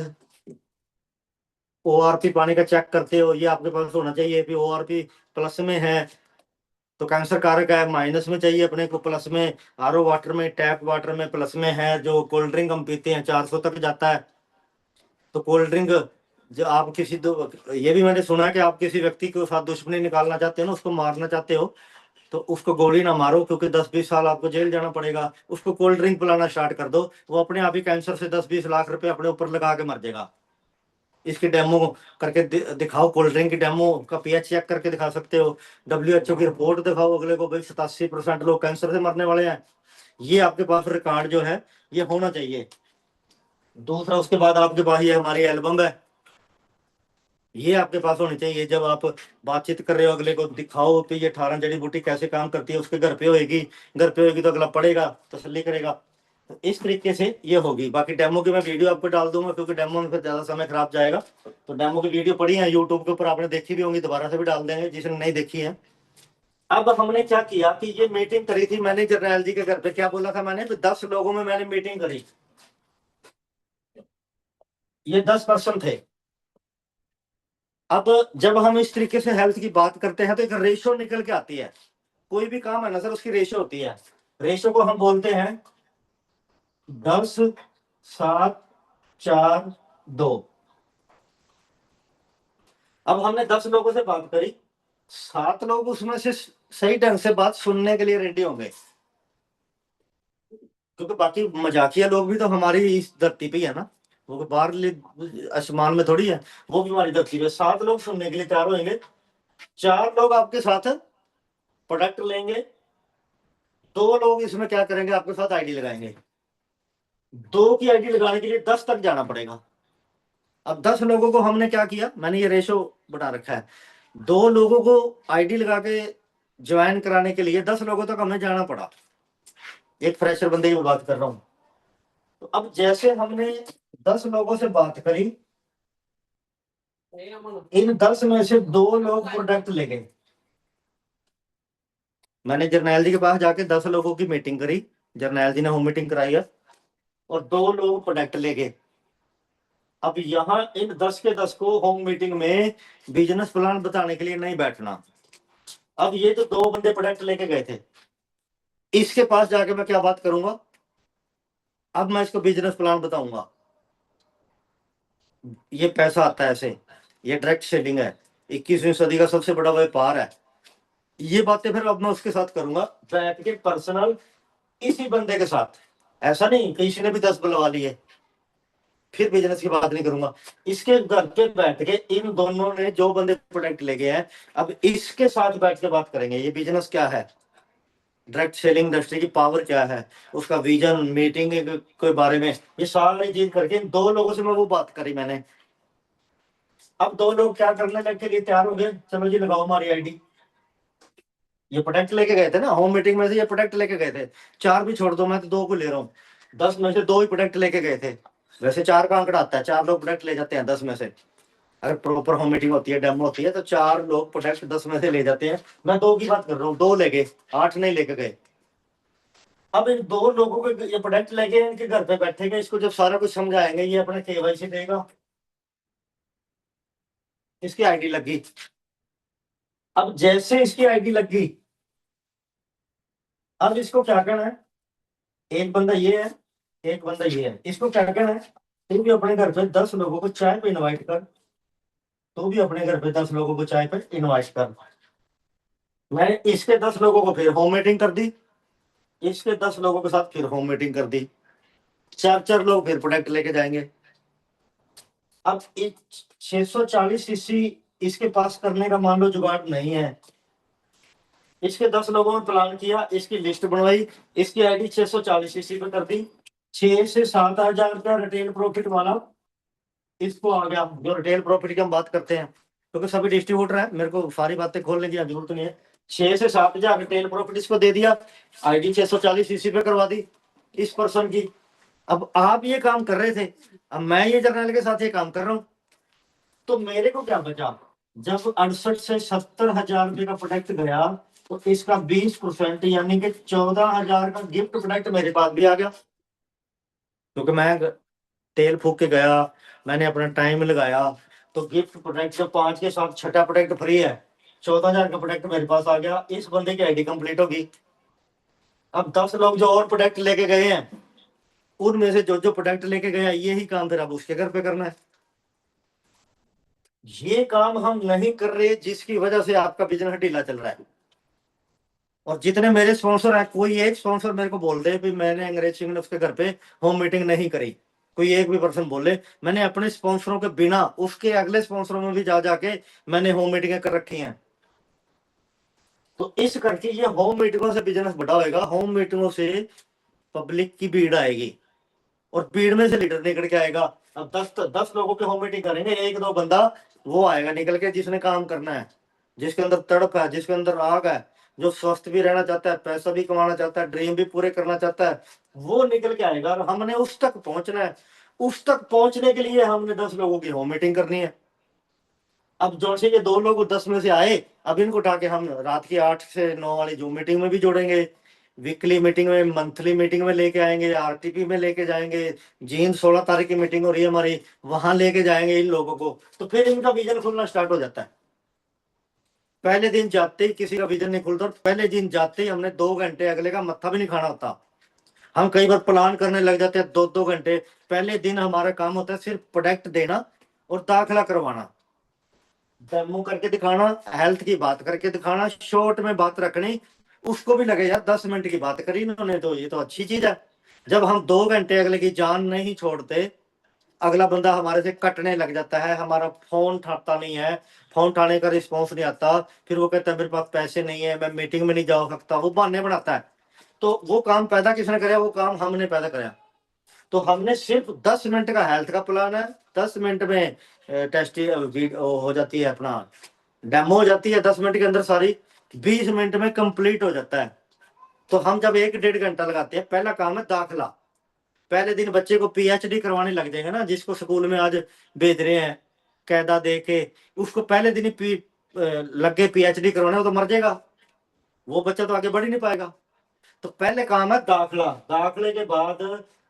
S2: ORP पानी का चेक करते हो, ये आपके पास होना चाहिए। भी ORP प्लस में है तो कैंसर कारक है, माइनस में चाहिए अपने को प्लस में। RO वाटर में, टैप वाटर में प्लस में है। जो कोल्ड ड्रिंक हम पीते हैं 400 तक जाता है। तो कोल्ड ड्रिंक जो आप किसी ये भी मैंने सुना है कि आप किसी व्यक्ति के साथ दुश्मनी निकालना चाहते हो ना, उसको मारना चाहते हो, तो उसको गोली ना मारो, क्योंकि 10-20 साल आपको जेल जाना पड़ेगा। उसको कोल्ड ड्रिंक पिलाना स्टार्ट कर दो, वो अपने आप ही कैंसर से 10-20 लाख रुपए अपने ऊपर लगा के मर जाएगा। इसकी डेमो करके दिखाओ। कोल्ड ड्रिंक की डेमो का पीएच चेक करके दिखा सकते हो। WHO की रिपोर्ट दिखाओ अगले को, भाई 87% लोग कैंसर से मरने वाले हैं। ये आपके पास रिकॉर्ड जो है ये होना चाहिए। दूसरा, उसके बाद आपके पास ये हमारी एल्बम है, ये आपके पास होनी चाहिए। जब आप बातचीत कर रहे हो अगले को दिखाओ कि ये 18 जड़ी बूटी कैसे काम करती है। उसके घर पे होगी, घर पे होगी तो अगला पढ़ेगा, तसल्ली करेगा। तो इस तरीके से ये होगी। बाकी डेमो की मैं वीडियो आपको डाल दूंगा, क्योंकि डेमो में फिर ज्यादा समय खराब जाएगा। तो डेमो की वीडियो पड़ी है यूट्यूब के ऊपर, आपने देखी भी होंगी, दोबारा से भी डाल देंगे जिसने नहीं देखी है। अब हमने क्या किया कि ये मीटिंग करी थी मैंने जरनैल जी के घर पे। क्या बोला था मैंने? 10 लोगों में मैंने मीटिंग करी। ये 10 पर्सन थे। अब जब हम इस तरीके से हेल्थ की बात करते हैं तो एक रेशो निकल के आती है। कोई भी काम है ना सर, उसकी रेशो होती है। रेशो को हम बोलते हैं 10-7-4-2। अब हमने 10 लोगों से बात करी, 7 लोग उसमें से सही ढंग से बात सुनने के लिए रेडी होंगे, क्योंकि बाकी मजाकिया लोग भी तो हमारी इस धरती पे ही है ना, वो बाहर आसमान में थोड़ी है। वो भी हमारी धरती पे। 7 लोग सुनने के लिए तैयार होंगे। 4 लोग आपके साथ प्रोडक्ट लेंगे, 2 लोग इसमें क्या करेंगे, आपके साथ आईडी लगाएंगे। 2 की आईडी लगाने के लिए 10 तक जाना पड़ेगा। अब 10 लोगों को हमने क्या किया, मैंने ये रेशो बना रखा है। 2 लोगों को आईडी लगा के ज्वाइन कराने के लिए 10 लोगों तक हमें जाना पड़ा। एक फ्रेशर बंदे की बात कर रहा हूं। तो अब जैसे हमने 10 लोगों से बात करी, इन 10 में से 2 लोग प्रोडक्ट ले गए। मैंने जरनैल जी के पास जाके 10 लोगों की मीटिंग करी, जरनैल जी ने होम मीटिंग कराई है। और 2 लोग प्रोडक्ट ले गए। अब यहाँ इन 10 के 10 को होम मीटिंग में बिजनेस प्लान बताने के लिए नहीं बैठना। अब ये जो 2 बंदे प्रोडक्ट लेके गए थे, इसके पास जाके मैं क्या बात करूंगा? अब मैं इसको बिजनेस प्लान बताऊंगा। ये पैसा आता है ऐसे, ये डायरेक्ट सेलिंग है, 21वीं सदी का सबसे बड़ा व्यापार है। ये बातें फिर अब मैं उसके साथ करूंगा बैठ के पर्सनल, इसी बंदे के साथ। ऐसा नहीं कि किसी ने भी 10 बुलवा लिए फिर बिजनेस की बात नहीं करूंगा। इसके घर पे बैठ के इन दोनों ने जो बंदे प्रोडक्ट ले गए हैं, अब इसके साथ बैठ के बात करेंगे ये बिजनेस क्या है, डायरेक्ट सेलिंग इंडस्ट्री की पावर क्या है, उसका विजन, मीटिंग के बारे में, ये सारी चीज करके इन 2 लोगों से मैं वो बात करी मैंने। अब 2 लोग क्या करने लग के लिए तैयार हो गए, चलो जी लगाओ हमारी आईडी। ये प्रोडक्ट लेके गए थे ना होम मीटिंग में से, ये प्रोडक्ट लेके गए थे। 4 भी छोड़ दो, मैं तो 2 को ले रहा हूँ। 10 में से 2 ही प्रोडक्ट लेके गए थे। वैसे 4 का आंकड़ा आता है, 4 लोग प्रोडक्ट ले जाते हैं 10 में से। अगर प्रॉपर होम मीटिंग होती है, डेमो होती है, तो 4 लोग प्रोडक्ट 10 में से ले जाते हैं। मैं 2 की बात कर रहा हूँ, 2 ले गए, 8 नहीं लेके गए। अब इन 2 लोगों को ये प्रोडक्ट लेके इनके घर पे बैठेंगे, इसको जब सारा कुछ समझाएंगे, ये अपने केवाईसी देगा, इसकी आईडी लगी। अब जैसे इसकी आईडी लगी, अब इसको क्या करना है, एक बंदा ये है, एक बंदा ये है, इसको क्या करना है, तू भी अपने घर पे 10 लोगों को चाय पे इनवाइट कर, तू भी अपने घर पे 10 लोगों को चाय पे इनवाइट कर। मैंने इसके 10 लोगों को फिर होम मीटिंग कर दी, इसके 10 लोगों के साथ फिर होम मीटिंग कर दी, 4 लोग फिर प्रोडक्ट लेके जाएंगे। अब 640 सीसी इसके पास करने का मान लो जुगाड़ नहीं है, इसके 10 लोगों ने प्लान किया, इसकी लिस्ट बनवाई, इसकी आईडी 640 सीसी पे कर दी, 6 से 7 हजार का रिटेल प्रॉफिट वाला इसको आ गया। जो रिटेल प्रॉफिट की हम बात करते हैं, क्योंकि सभी डिस्ट्रीब्यूटर है, मेरे को सारी बातें खोलने की जरूरत नहीं है। 6 से 7 हजार रिटेल प्रॉफिट इसको दे दिया, आईडी 640 सीसी पे करवा दी इस पर्सन की। अब आप ये काम कर रहे थे, अब मैं ये जर्नल के साथ ये काम कर रहा हूँ, तो मेरे को क्या बचा, जब 68 से 70 हजार रुपये का प्रोडक्ट गया, तो इसका 20% यानी कि 14 हजार का गिफ्ट प्रोडक्ट मेरे पास भी आ गया, क्योंकि मैं तेल फूक के गया, मैंने अपना टाइम लगाया। तो गिफ्ट प्रोडक्ट जब 5 के साथ छठा प्रोडक्ट फ्री है, 14 हजार का प्रोडक्ट मेरे पास आ गया, इस बंदे की आईडी कंप्लीट होगी। अब 10 लोग जो और प्रोडक्ट लेके गए हैं, उनमें से जो जो प्रोडक्ट लेके गया, यही काम फिर अब उसके घर पे करना है। ये काम हम नहीं कर रहे, जिसकी वजह से आपका बिजनेस ढीला चल रहा है। और जितने मेरे स्पॉन्सर हैं, कोई एक स्पॉन्सर मेरे को बोल दे भी मैंने अंग्रेज सिंह ने उसके घर पे होम मीटिंग नहीं करी, कोई एक भी पर्सन बोले, मैंने अपने स्पॉन्सरों के बिना उसके अगले स्पॉन्सरों में भी जा जाके मैंने होम मीटिंगें कर रखी हैं। तो इस करके ये होम मीटिंगों से बिजनेस बड़ा होएगा, होम मीटिंगों से पब्लिक की भीड़ आएगी, और भीड़ में से लीडर निकल के आएगा। अब 10 लोगों की होम मीटिंग करेंगे, 1-2 बंदा वो आएगा निकल के, जिसने काम करना है, जिसके अंदर तड़प है, जिसके अंदर आग है, जो स्वस्थ भी रहना चाहता है, पैसा भी कमाना चाहता है, ड्रीम भी पूरे करना चाहता है, वो निकल के आएगा। और हमने उस तक पहुंचना है, उस तक पहुंचने के लिए हमने 10 लोगों की होम मीटिंग करनी है। अब जो से ये 2 लोग 10 में से आए, अब इनको उठा के हम रात की 8 से 9 वाली जूम मीटिंग में भी जोड़ेंगे, वीकली मीटिंग में, मंथली मीटिंग में लेके आएंगे, आरटीपी में लेके जाएंगे, जीन 16 तारीख की मीटिंग हो रही है हमारी, वहां लेके जाएंगे इन लोगों को। तो फिर इनका विजन खुलना स्टार्ट हो जाता है। पहले दिन जाते ही किसी का विजन नहीं खुलता, और पहले दिन जाते ही हमने 2 घंटे अगले का मत्था भी नहीं खाना होता। हम कई बार प्लान करने लग जाते हैं 2-2 घंटे। पहले दिन हमारा काम होता है सिर्फ प्रोडक्ट देना और दाखला करवाना, डेमो करके दिखाना, हेल्थ की बात करके दिखाना, शॉर्ट में बात रखनी, उसको भी लगे यार 10 मिनट की बात करी इन्होंने, तो ये तो अच्छी चीज है। जब हम 2 घंटे अगले की जान नहीं छोड़ते, अगला बंदा हमारे से कटने लग जाता है, हमारा फोन उठाता नहीं है, फोन उठाने का रिस्पॉन्स नहीं आता, फिर वो कहता है मेरे पास पैसे नहीं है, मैं मीटिंग में नहीं जा सकता, वो बहाने बनाता है। तो वो काम पैदा किसने कराया, वो काम हमने पैदा कराया। तो हमने सिर्फ 10 मिनट का हेल्थ का प्लान है, 10 मिनट में टेस्ट हो जाती है, अपना डेमो हो जाती है 10 मिनट के अंदर सारी, 20 मिनट में कंप्लीट हो जाता है। तो हम जब 1-1.5 घंटा लगाते हैं, पहला काम है दाखला। पहले दिन बच्चे को पीएचडी करवाने लग जाएंगे ना, जिसको स्कूल में आज भेज रहे हैं कायदा दे के, उसको पहले दिन ही लग गए पीएचडी करवाने, वो तो मर जाएगा, वो बच्चा तो आगे बढ़ ही नहीं पाएगा। तो पहले काम है दाखला, दाखले के बाद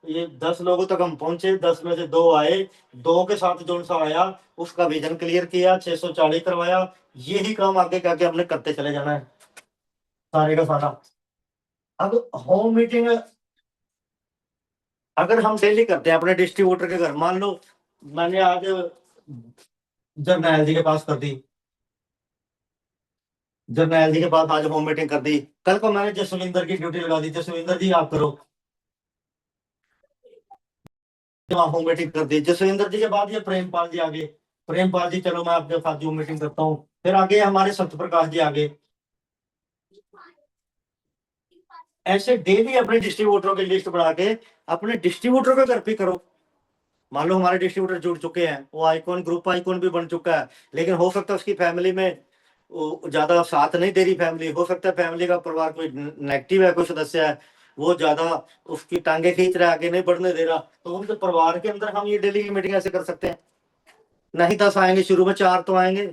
S2: ये 10 लोगों तक हम पहुंचे, 10 में से 2 आए, 2 के साथ जो सा आया उसका विजन क्लियर किया, 640 करवाया। यही काम आगे क्या हमने करते चले जाना है सारे का सारा। अब होम मीटिंग अगर हम डेली करते हैं अपने डिस्ट्रीब्यूटर के घर, मान लो मैंने आज जरनैल जी के पास कर दी, जरनैल जी के पास आज होम मीटिंग कर दी, कल को मैंने जसविंदर की ड्यूटी लगा दी, जसविंदर जी आप करो, होम मीटिंग कर दी। जसविंदर जी के बाद ये प्रेमपाल जी आगे, प्रेमपाल जी चलो मैं आपके साथ जूम मीटिंग करता हूँ, फिर आगे हमारे सत्य प्रकाश जी आगे। ऐसे डेली अपने डिस्ट्रीब्यूटरों की लिस्ट बना के अपने डिस्ट्रीब्यूटर के घर पे करो। मान लो हमारे डिस्ट्रीब्यूटर जुड़ चुके हैं, वो आइकॉन ग्रुप आइकॉन भी बन चुका है, लेकिन हो सकता है उसकी फैमिली में ज्यादा साथ नहीं दे रही फैमिली, हो सकता है फैमिली का परिवार कोई नेगेटिव है, कोई सदस्य है वो ज्यादा उसकी टांगे खींच रहा है, आगे नहीं बढ़ने दे रहा, तो उनके परिवार के अंदर हम ये डेली की मीटिंग ऐसे कर सकते हैं। नहीं 10 आएंगे शुरू में, 4 तो आएंगे,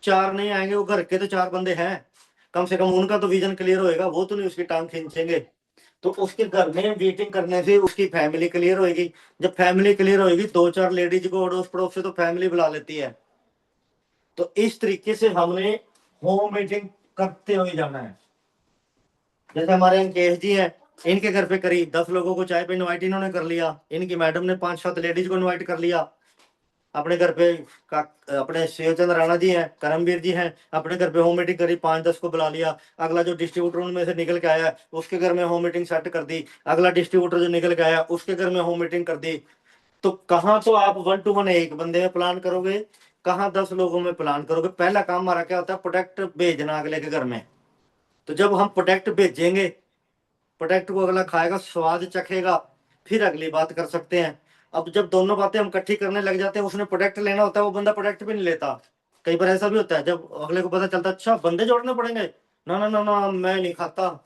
S2: 4 नहीं आएंगे, वो घर के तो 4 बंदे हैं, कम से कम उनका तो विजन क्लियर होएगा, वो तो नहीं उसकी टांग खींचेंगे। तो उसके घर में मीटिंग करने से उसकी फैमिली क्लियर होएगी, जब फैमिली क्लियर होएगी 2-4 लेडीज को अड़ोस पड़ोस से तो फैमिली बुला लेती है। तो इस तरीके से हमने होम मीटिंग करते हुए जाना है। जैसे हमारे अंकेश जी हैं, इनके घर पे करी 10 लोगों को चाय पे इनवाइट इन्होंने कर लिया, इनकी मैडम ने 5-7 लेडीज को इनवाइट कर लिया अपने घर पे। अपने शिवचंद्र राणा जी हैं, करमवीर जी हैं, अपने घर पे होम मीटिंग करी, 5-10 को बुला लिया। अगला जो डिस्ट्रीब्यूटर उनमें से निकल के आया उसके घर में होम मीटिंग सेट कर दी, अगला डिस्ट्रीब्यूटर जो निकल के आया उसके घर में होम मीटिंग कर दी। तो कहाँ तो आप 1 to 1 एक बंदे में प्लान करोगे, कहाँ 10 लोगों में प्लान करोगे। पहला काम हमारा क्या होता है, प्रोडक्ट भेजना अगले के घर में। तो जब हम प्रोडक्ट भेजेंगे, प्रोडक्ट को अगला खाएगा, स्वाद चखेगा, फिर अगली बात कर सकते हैं। अब जब दोनों बातें हम इकट्ठी करने लग जाते हैं, उसने प्रोडक्ट लेना होता है, वो बंदा प्रोडक्ट भी नहीं लेता। कई बार ऐसा भी होता है जब अगले को पता चलता है अच्छा बंदे जोड़ने पड़ेंगे, ना ना ना ना मैं नहीं खाता,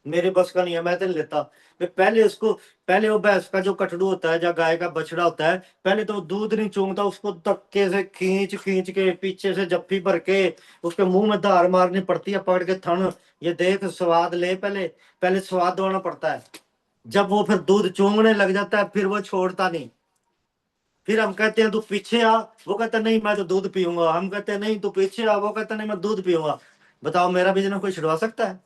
S2: मेरे बस का नहीं है, मैं तो नहीं लेता। पहले उसको, पहले वो भैंस का जो कटड़ू होता है या गाय का बछड़ा होता है, पहले तो दूध नहीं चूंगता, उसको धक्के से खींच खींच के पीछे से जफ्फी भर के उसके मुंह में धार मारनी पड़ती है, पकड़ के थन, ये देख स्वाद ले, पहले पहले स्वाद दौड़ना पड़ता है। जब वो फिर दूध चूंगने लग जाता है फिर वो छोड़ता नहीं। फिर हम कहते हैं तू पीछे आ, वो कहता नहीं मैं तो दूध पीऊंगा, हम कहते हैं नहीं तू पीछे आ, वो कहता नहीं मैं दूध पीऊंगा। बताओ मेरा बिजनेस कोई छुड़वा सकता है?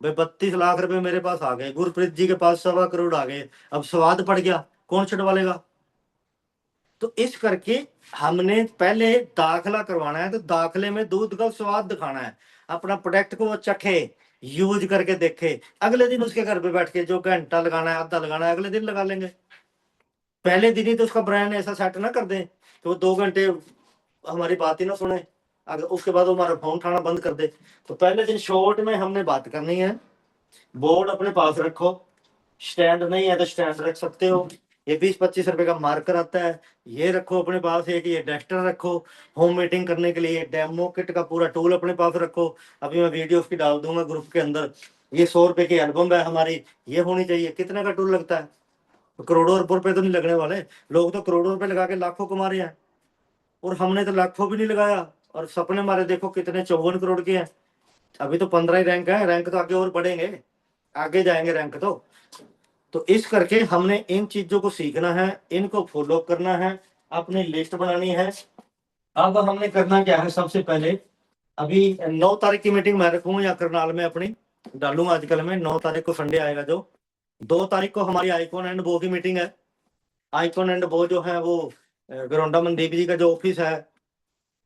S2: भाई 32 लाख रुपए मेरे पास आ गए, गुरप्रीत जी के पास 1.25 करोड़ आ गए, अब स्वाद पड़ गया, कौन छुड़वा लेगा? तो इस करके हमने पहले दाखला करवाना है, तो दाखले में दूध का स्वाद दिखाना है, अपना प्रोडक्ट को वो चखे, यूज करके देखे, अगले दिन उसके घर पे बैठ के जो घंटा लगाना है आधा लगाना है अगले दिन लगा लेंगे। पहले दिन ही तो उसका ब्रांड ऐसा सेट ना कर दें कि वो 2 घंटे हमारी बात ही ना सुने, अगर उसके बाद वो हमारा फोन उठाना बंद कर दे। तो पहले दिन शॉर्ट में हमने बात करनी है। बोर्ड अपने पास रखो, स्टैंड नहीं है तो स्टैंड रख सकते हो, ये 20-25 रुपए का मार्कर आता है, ये रखो अपने पास, एक ये डस्टर रखो, होम मीटिंग करने के लिए डेमो किट का पूरा टूल अपने पास रखो। अभी मैं वीडियो उसकी डाल दूंगा ग्रुप के अंदर। ये 100 रुपए की एल्बम है हमारी, ये होनी चाहिए। कितने का टूल लगता है? तो करोड़ों रुपए तो नहीं लगने वाले, लोग तो करोड़ों रुपए लगा के लाखों कमा रहे हैं, और हमने तो लाखों भी नहीं लगाया, और सपने हमारे देखो कितने 54 करोड़ के हैं। अभी तो 15 ही रैंक है, रैंक तो आगे और बढ़ेंगे, आगे जाएंगे रैंक तो इस करके हमने इन चीजों को सीखना है, इनको फॉलो करना है, अपनी लिस्ट बनानी है। अब हमने करना क्या है, सबसे पहले अभी 9 तारीख की मीटिंग मैं रखूंगा या करनाल में अपनी डालूंगा आजकल में, 9 तारीख को संडे आएगा जो, 2 तारीख को हमारी आइकॉन एंड बो की मीटिंग है। आइकॉन एंड बो जो है वो गरौंडा मनदीप जी का जो ऑफिस है,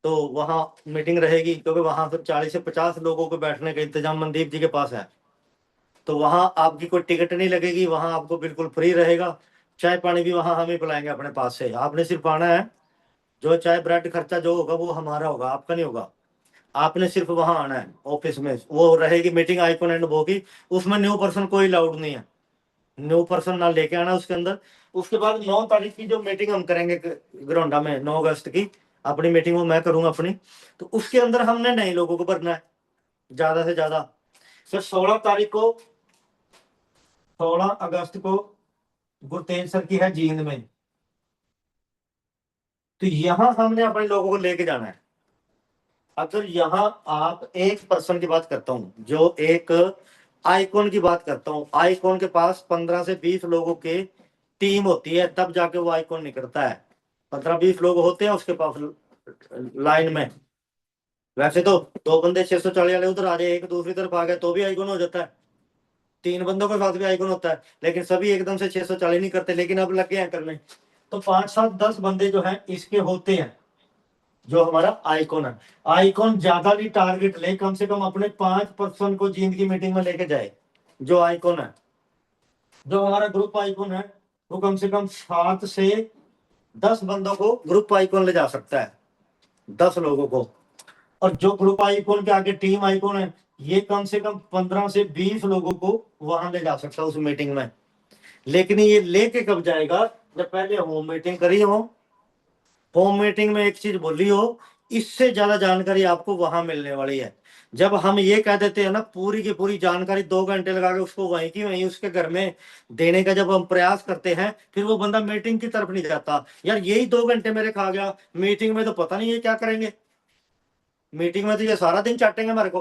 S2: तो वहाँ मीटिंग रहेगी, क्योंकि वहां पर 40 से 50 लोगों को बैठने का इंतजाम मनदीप जी के पास है। तो वहां आपकी कोई टिकट नहीं लगेगी, वहां आपको बिल्कुल फ्री रहेगा, चाय पानी भी वहां हम ही पिलाएंगे अपने पास से, आपने सिर्फ आना है, जो चाय ब्रेड खर्चा जो होगा वो हमारा होगा, आपका नहीं होगा। आपने सिर्फ वहां आना है, ऑफिस में वो रहेगी मीटिंग आइकॉन एंड होगी, उसमें न्यू पर्सन कोई अलाउड नहीं है, न्यू पर्सन ना लेके आना उसके अंदर। उसके बाद 9 तारीख की जो मीटिंग हम करेंगे ग्राउंडा में, 9 अगस्त की अपनी मीटिंग वो मैं करूंगा अपनी, तो उसके अंदर हमने नए लोगों को भरना है ज्यादा से ज्यादा। फिर 16 तारीख को, 16 अगस्त को गुरतेज सर की है जींद में, तो यहां हमने अपने लोगों को लेके जाना है। अगर यहाँ आप एक पर्सन की बात करता हूं जो एक आईकॉन की बात करता हूँ। आईकॉन के पास 15 से 20 लोगों के टीम होती है, तब जाके वो आईकॉन निकलता है। 15-20 लोग होते हैं उसके पास लाइन में। वैसे तो 2 बंदे 640 वाले उधर आ जाए, एक दूसरी तरफ आ गए तो भी आईकॉन हो जाता है, 3 बंदों के साथ भी आईकॉन होता है, लेकिन सभी एकदम से 640 नहीं करते, लेकिन अब लगे हैं करने। तो 5-7-10 बंदे जो हैं इसके होते हैं, जो हमारा आईकॉन है। आईकॉन ज्यादा भी टारगेट ले, कम से कम अपने 5% को जींद की मीटिंग में लेके जाए। जो आईकॉन है, जो हमारा ग्रुप आईकॉन है, वो कम से कम 7 से 10 बंदों को ग्रुप आईकॉन ले जा सकता है, 10 लोगों को। और जो ग्रुप आइकॉन के आगे टीम आइकॉन है, ये कम से कम 15 से 20 लोगों को वहां ले जा सकता है उस मीटिंग में। लेकिन ये लेके कब जाएगा, जब पहले होम मीटिंग करी हो, होम मीटिंग में एक चीज बोली हो, इससे ज्यादा जानकारी आपको वहां मिलने वाली है। जब हम ये कह देते हैं ना, पूरी की पूरी जानकारी 2 घंटे लगा के उसको वहीं की वहीं उसके घर में देने का जब हम प्रयास करते हैं, फिर वो बंदा मीटिंग की तरफ नहीं जाता। यार यही 2 घंटे मेरे खा गया, मीटिंग में तो पता नहीं ये क्या करेंगे, मीटिंग में तो ये सारा दिन चाटेंगे मेरे को,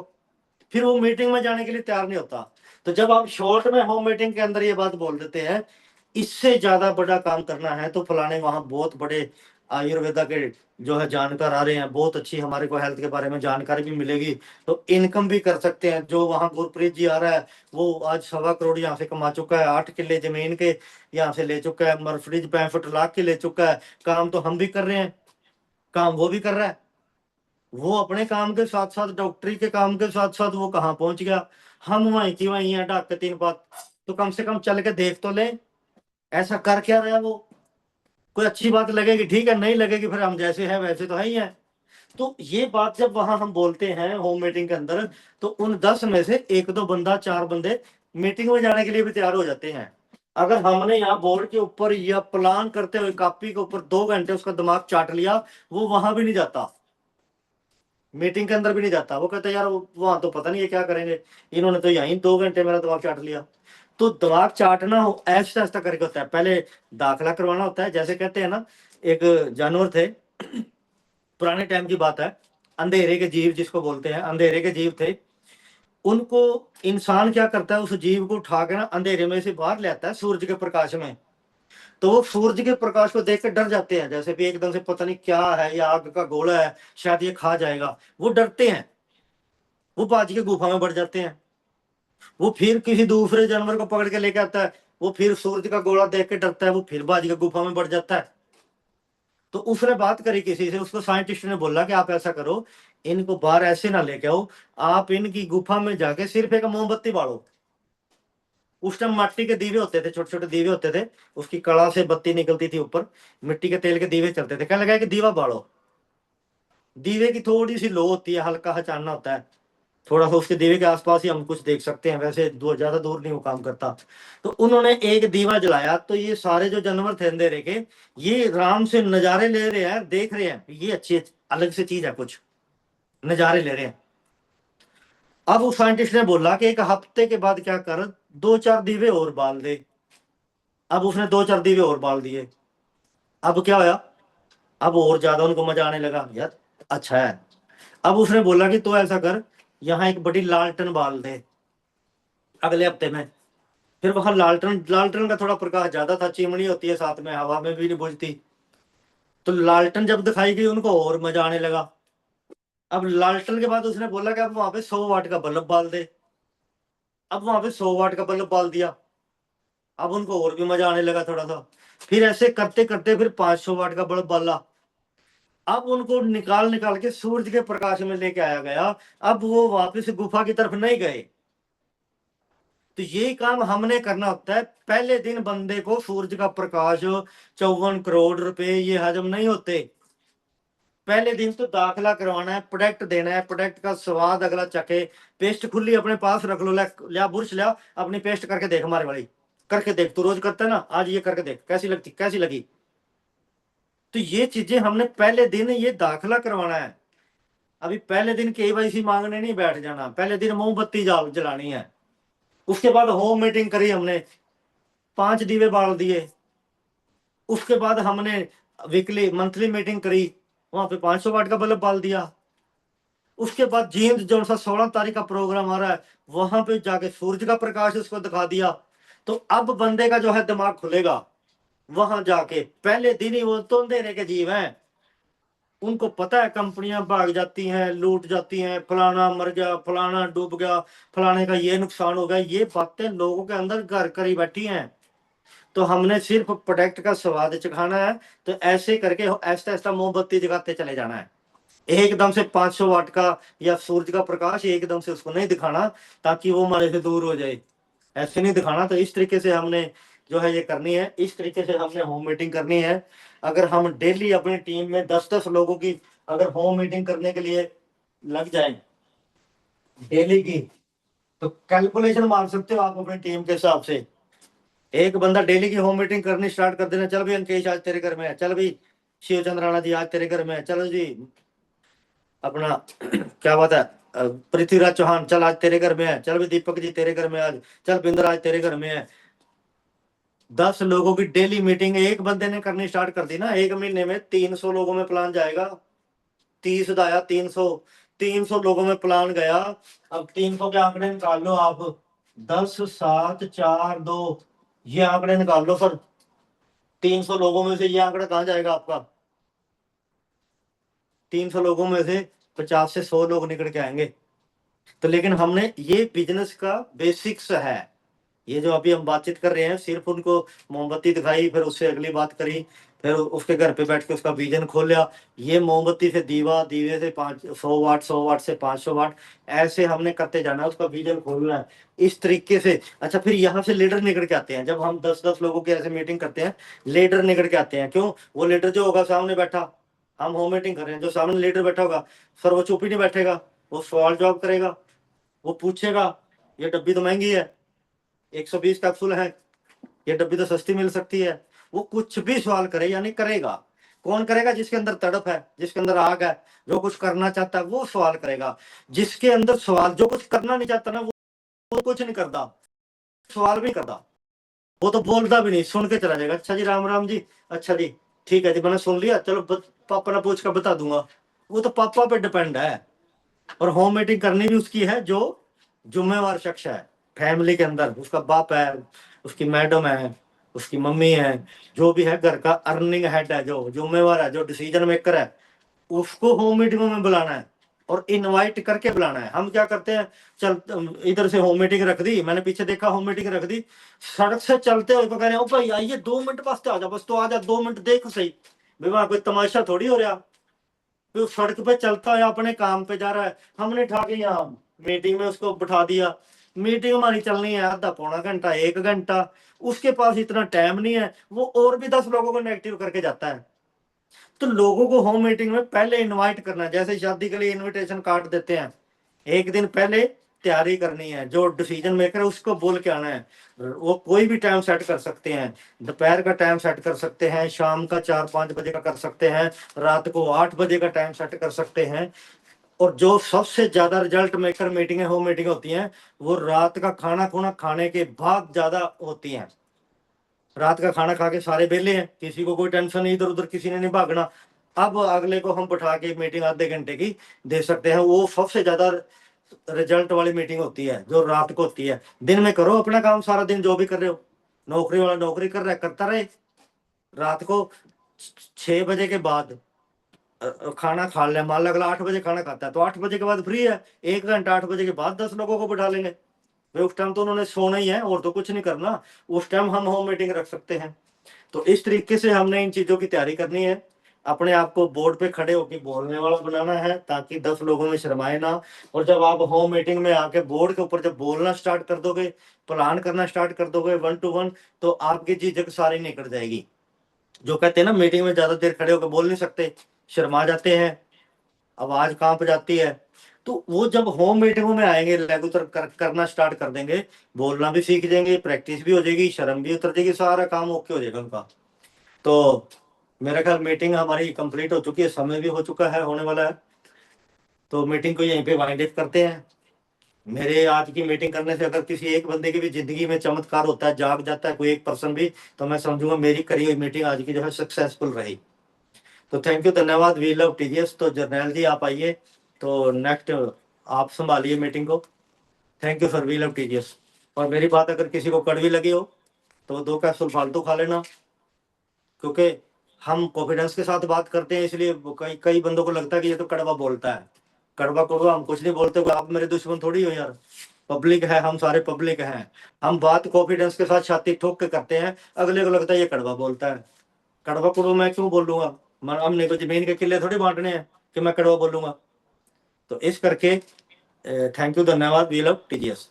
S2: फिर वो मीटिंग में जाने के लिए तैयार नहीं होता। तो जब आप शॉर्ट में होम मीटिंग के अंदर ये बात बोल देते हैं, इससे ज्यादा बड़ा काम करना है तो फलाने वहां बहुत बड़े आयुर्वेदा के जो है जानकार आ रहे हैं, बहुत अच्छी हमारे को हेल्थ के बारे में जानकारी भी मिलेगी, तो इनकम भी कर सकते हैं। जो वहां गुरप्रीत जी आ रहा है, वो आज 1.25 करोड़ यहाँ से कमा चुका है, 8 किले जमीन के यहाँ से ले चुका है, मर्सिडीज 65 लाख की ले चुका है। काम तो हम भी कर रहे हैं, काम वो भी कर रहा है। वो अपने काम के साथ साथ, डॉक्टरी के काम के साथ साथ वो कहाँ पहुंच गया, हम वहीं की वहीं है ढाक के 3 बात। तो कम से कम चल के देख तो ले, ऐसा कर क्या रहा है वो। कोई अच्छी बात लगेगी ठीक है, नहीं लगेगी फिर हम जैसे है वैसे तो है ही है। तो ये बात जब वहां हम बोलते हैं होम मीटिंग के अंदर, तो उन 10 में से 1-2 बंदा, 4 बंदे मीटिंग में जाने के लिए भी तैयार हो जाते हैं। अगर हमने यहाँ बोर्ड के ऊपर या प्लान करते हुए कॉपी के ऊपर 2 घंटे उसका दिमाग चाट लिया, वो वहां भी नहीं जाता, मीटिंग के अंदर भी नहीं जाता। वो कहता है यार वहां तो पता नहीं है क्या करेंगे, इन्होंने तो यहीं 2 घंटे मेरा दिमाग चाट लिया। तो दिमाग चाटना ऐसा ऐसा करके होता है, पहले दाखला करवाना होता है। जैसे कहते हैं ना, एक जानवर थे, पुराने टाइम की बात है, अंधेरे के जीव जिसको बोलते हैं, अंधेरे के जीव थे। उनको इंसान क्या करता है, उस जीव को उठा के ना अंधेरे में से बाहर ले आता है सूरज के प्रकाश में। तो वो सूरज के प्रकाश को देख कर डर जाते हैं, जैसे भी एकदम से पता नहीं क्या है, या आग का गोला है, शायद ये खा जाएगा, वो डरते हैं, वो बाजी के गुफा में बढ़ जाते हैं। वो फिर किसी दूसरे जानवर को पकड़ के लेके आता है, वो फिर सूरज का गोला देख के डरता है, वो फिर बाजी के गुफा में बढ़ जाता है। तो उसने बात करी किसी से, उसको साइंटिस्ट ने बोला कि आप ऐसा करो, इनको बाहर ऐसे ना लेके आओ, आप इनकी गुफा में जाके सिर्फ एक मोमबत्ती बालो। उस टाइम मिट्टी के दीवे होते थे, छोटे छोटे दीवे होते थे, उसकी कड़ा से बत्ती निकलती थी ऊपर, मिट्टी के तेल के दीवे चलते थे। कहने लगा कि दीवा बालो, दीवे की थोड़ी सी लो होती है, हल्का सा चानना होता है, थोड़ा सा उसके दीवे के आसपास ही हम कुछ देख सकते हैं, वैसे ज्यादा दूर नहीं वो काम करता। तो उन्होंने एक दीवा जलाया, तो ये सारे जो जानवर थे अंधेरे के, ये राम से नजारे ले रहे हैं, देख रहे हैं, ये अच्छी अलग से चीज है, कुछ नजारे ले रहे हैं। अब उस साइंटिस्ट ने बोला कि एक हफ्ते के बाद क्या कर, 2-4 दीवे और बाल दे। अब उसने 2-4 दीवे और बाल दिए। अब क्या होया, अब और ज्यादा उनको मजा आने लगा, यार अच्छा है। अब उसने बोला कि तो ऐसा कर, यहाँ एक बड़ी लालटेन बाल दे अगले हफ्ते में। फिर वहां लालटेन, लालटेन का थोड़ा प्रकाश ज्यादा था, चिमनी होती है साथ में, हवा में भी नहीं बुझती। तो लालटेन जब दिखाई गई उनको और मजा आने लगा। अब लालटेन के बाद उसने बोला कि अब वहां पे 100 वाट का बल्ब बाल दे। अब वहां पे 100 वाट का बल्ब बाल दिया। अब उनको और भी मजा आने लगा थोड़ा सा। फिर ऐसे करते करते फिर 500 वाट का बल्ब बाला। अब उनको निकाल निकाल के सूरज के प्रकाश में लेके आया गया। अब वो वापस गुफा की तरफ नहीं गए। तो यही काम हमने करना होता है। पहले दिन बंदे को सूरज का प्रकाश, 54 करोड़ रुपए ये हजम नहीं होते। पहले दिन तो दाखला करवाना है, प्रोडक्ट देना है, प्रोडक्ट का स्वाद अगला चखे। पेस्ट खुली अपने पास रख लो, लिया बुरश लिया, अपनी पेस्ट करके देख, हमारे वाली करके देख, तू रोज करता है ना, आज ये करके देख कैसी लगती, कैसी लगी। तो ये चीजें हमने पहले दिन ये दाखला करवाना है। अभी पहले दिन केवाईसी मांगने नहीं बैठ जाना, पहले दिन मोमबत्ती जलानी है। उसके बाद होम मीटिंग करी हमने, 5 दीवे बाल दिए। उसके बाद हमने वीकली मंथली मीटिंग करी, वहां पे 500 वाट का बल्ब बाल दिया। उसके बाद जींद जो सा 16 तारीख का प्रोग्राम आ रहा है, वहां पे जाके सूरज का प्रकाश उसको दिखा दिया। तो अब बंदे का जो है दिमाग खुलेगा। वहां जाके पहले दिन ही वो तो अंधेरे के जीव हैं, उनको पता है कंपनियां भाग जाती हैं, लूट जाती हैं, फलाना मर गया, फलाना डूब गया, फलाने का ये नुकसान हो गया, ये बातें लोगों के अंदर घर करी बैठी हैं। तो हमने सिर्फ प्रोडक्ट का स्वाद चखाना है। तो ऐसे करके ऐसा ऐसा मोमबत्ती जगाते चले जाना है। एकदम से 500 वाट का या सूरज का प्रकाश एकदम से उसको नहीं दिखाना, ताकि वो हमारे से दूर हो जाए। ऐसे नहीं दिखाना। तो इस तरीके से हमने जो है ये करनी है, इस तरीके से हमने होम मीटिंग करनी है। अगर हम डेली अपनी टीम में 10-10 लोगों की अगर होम मीटिंग करने के लिए लग जाए डेली की, तो कैलकुलेशन मार सकते हो आप अपनी टीम के हिसाब से। एक बंदा डेली की होम मीटिंग करनी स्टार्ट कर देना, चल भाई अंकेश आज तेरे घर में है, चल भाई शिव चंद्र राणा जी आज तेरे घर में है, चलो जी अपना क्या बात है पृथ्वीराज चौहान चल आज तेरे घर में है, चल भाई दीपक जी तेरे घर में आज, चल बिंदर आज तेरे घर में है। 10 लोगों की डेली मीटिंग एक बंदे ने करनी स्टार्ट कर दी ना, एक महीने में 300 लोगों में प्लान जाएगा। 30 दाया 300 लोगों में प्लान गया। अब 300 के आंकड़े निकाल लो आप, 10 7 4 2 ये आंकड़े निकाल लो सर। 300 लोगों में से ये आंकड़ा कहाँ जाएगा आपका? 300 लोगों में से 50 से 100 लोग निकल के आएंगे। तो लेकिन हमने ये बिजनेस का बेसिक्स है, ये जो अभी हम बातचीत कर रहे हैं सिर्फ उनको मोमबत्ती दिखाई, फिर उससे अगली बात करी, फिर उसके घर पे बैठ के उसका विजन खोल लिया। ये मोमबत्ती से दीवा, दीवे से 500 वाट, 100 वाट से 500 वाट, ऐसे हमने करते जाना है, उसका विजन खोलना है इस तरीके से। अच्छा, फिर यहाँ से लीडर निकल के आते हैं। जब हम 10-10 लोगों की ऐसे मीटिंग करते हैं, लीडर निकल के आते हैं। क्यों? वो लीडर जो होगा सामने बैठा, हम होम मीटिंग कर रहे हैं, जो सामने लीडर बैठा होगा सर वो चुप ही नहीं बैठेगा, वो सवाल जवाब करेगा, वो पूछेगा ये डब्बी तो महंगी है, 120 कैप्सूल है, ये डब्बी तो सस्ती मिल सकती है। वो कुछ भी सवाल करे यानी करेगा। कौन करेगा? जिसके अंदर तड़प है, जिसके अंदर आग है, जो कुछ करना चाहता है वो सवाल करेगा। जिसके अंदर सवाल, जो कुछ करना नहीं चाहता ना वो कुछ नहीं करता, सवाल भी करता, वो तो बोलता भी नहीं, सुन के चला जाएगा। अच्छा जी राम राम जी, अच्छा जी ठीक है जी मैंने सुन लिया, चलो पापा ने पूछ कर बता दूंगा। वो तो पापा पे डिपेंड है। और होम मीटिंग करनी भी उसकी है जो जुम्मेवार शख्स है फैमिली के अंदर, उसका बाप है, उसकी मैडम है, उसकी मम्मी है, जो भी है घर का अर्निंग हेड है, जो जुम्मेवार है, जो डिसीजन मेकर है, उसको होम मीटिंगों में बुलाना है और इनवाइट करके बुलाना है। हम क्या करते हैं, चल इधर से होम मीटिंग रख दी, मैंने पीछे देखा होम मीटिंग रख दी, सड़क से चलते हुए कह रहे हैं ओ भाई आइए 2 मिनट वास्ते आ जा, बस तो आ जा 2 मिनट देख सही, वहां कोई तमाशा थोड़ी हो रहा। तो सड़क पे चलता है अपने काम पे जा रहा है, हमने उठा के यहाँ मीटिंग में उसको बिठा दिया। मीटिंग हमारी चलनी है आधा पौना घंटा 1 घंटा, उसके पास इतना टाइम नहीं है, वो और भी 10 लोगों को नेगेटिव करके जाता है। तो लोगों को होम मीटिंग में पहले इनवाइट करना है, जैसे शादी के लिए इनविटेशन कार्ड देते हैं, एक दिन पहले तैयारी करनी है। जो डिसीजन मेकर है उसको बोल के आना है। वो कोई भी टाइम सेट कर सकते हैं, दोपहर का टाइम सेट कर सकते हैं, शाम का 4-5 बजे का कर सकते हैं, रात को 8 बजे का टाइम सेट कर सकते हैं। और जो सबसे ज्यादा result maker meeting home meeting होती हैं, वो रात का खाना खुना खाने के बाद ज्यादा होती हैं। रात का खाना खा के सारे बेले हैं, किसी को कोई टेंशन नहीं, इधर उधर किसी ने नहीं भागना। अब अगले को हम बैठा के मीटिंग आधे घंटे की दे सकते हैं। वो सबसे ज्यादा रिजल्ट वाली मीटिंग होती है जो रात को होती है। दिन में करो अपना काम सारा दिन, जो भी कर रहे हो, नौकरी वाला नौकरी कर रहा है करता रहे, रात को 6 बजे के बाद खाना खा ले। मान लो अगला 8 बजे खाना खाता है तो 8 बजे के बाद फ्री है, 1 घंटा 8 बजे के बाद 10 लोगों को बैठा लेंगे। भाई उस टाइम तो उन्होंने सोना ही है और तो कुछ नहीं करना, उस टाइम हम होम मीटिंग रख सकते हैं। तो इस तरीके से हमने इन चीजों की तैयारी करनी है, अपने आप को बोर्ड पे खड़े होकर बोलने वाला बनाना है ताकि 10 लोगों में शर्माए ना। और जब आप होम मीटिंग में आके बोर्ड के ऊपर जब बोलना स्टार्ट कर दोगे, प्लान करना स्टार्ट कर दोगे 1 to 1, तो आपकी झिझक सारी निकल जाएगी। जो कहते हैं ना मीटिंग में ज्यादा देर खड़े होकर बोल नहीं सकते, शर्मा जाते हैं, आवाज कांप जाती है, तो वो जब होम मीटिंगों में आएंगे रेगुलर करना स्टार्ट कर देंगे, बोलना भी सीख जाएंगे, प्रैक्टिस भी हो जाएगी, शर्म भी उतर जाएगी, सारा काम ओके हो जाएगा उनका। तो मेरा ख्याल मीटिंग हमारी कंप्लीट हो चुकी है, समय भी हो चुका है, होने वाला है। तो मीटिंग को यहीं पे वाइंड अप करते हैं। मेरे आज की मीटिंग करने से अगर किसी एक बंदे की भी जिंदगी में चमत्कार होता है, जाग जाता है कोई एक पर्सन भी, तो मैं समझूंगा मेरी करी हुई मीटिंग आज की जो है सक्सेसफुल रही। तो थैंक यू, धन्यवाद। We love TGS. तो जर्नैल जी आप आइए, तो नेक्स्ट आप संभालिए मीटिंग को। Thank you sir, we love TGS. और मेरी बात अगर किसी को कड़वी लगी हो तो 2 कैप्सूल फालतू खा लेना, क्योंकि हम कॉन्फिडेंस के साथ बात करते हैं, इसलिए कई कई बंदों को लगता है कि ये तो कड़वा बोलता है। कड़वा कड़वा हम कुछ नहीं बोलते, आप मेरे दुश्मन थोड़ी हो यार। पब्लिक है, हम सारे पब्लिक हैं, हम बात कॉन्फिडेंस के साथ छाती ठोक के करते हैं। अगले को लगता है ये कड़वा बोलता है। कड़वा कड़वा मैं क्यों बोलूंगा? हमने कोई जमीन के किले थोड़ी बांटने हैं कि मैं कड़वा बोलूंगा। तो इस करके थैंक यू, धन्यवाद, वी लव टीजीएस।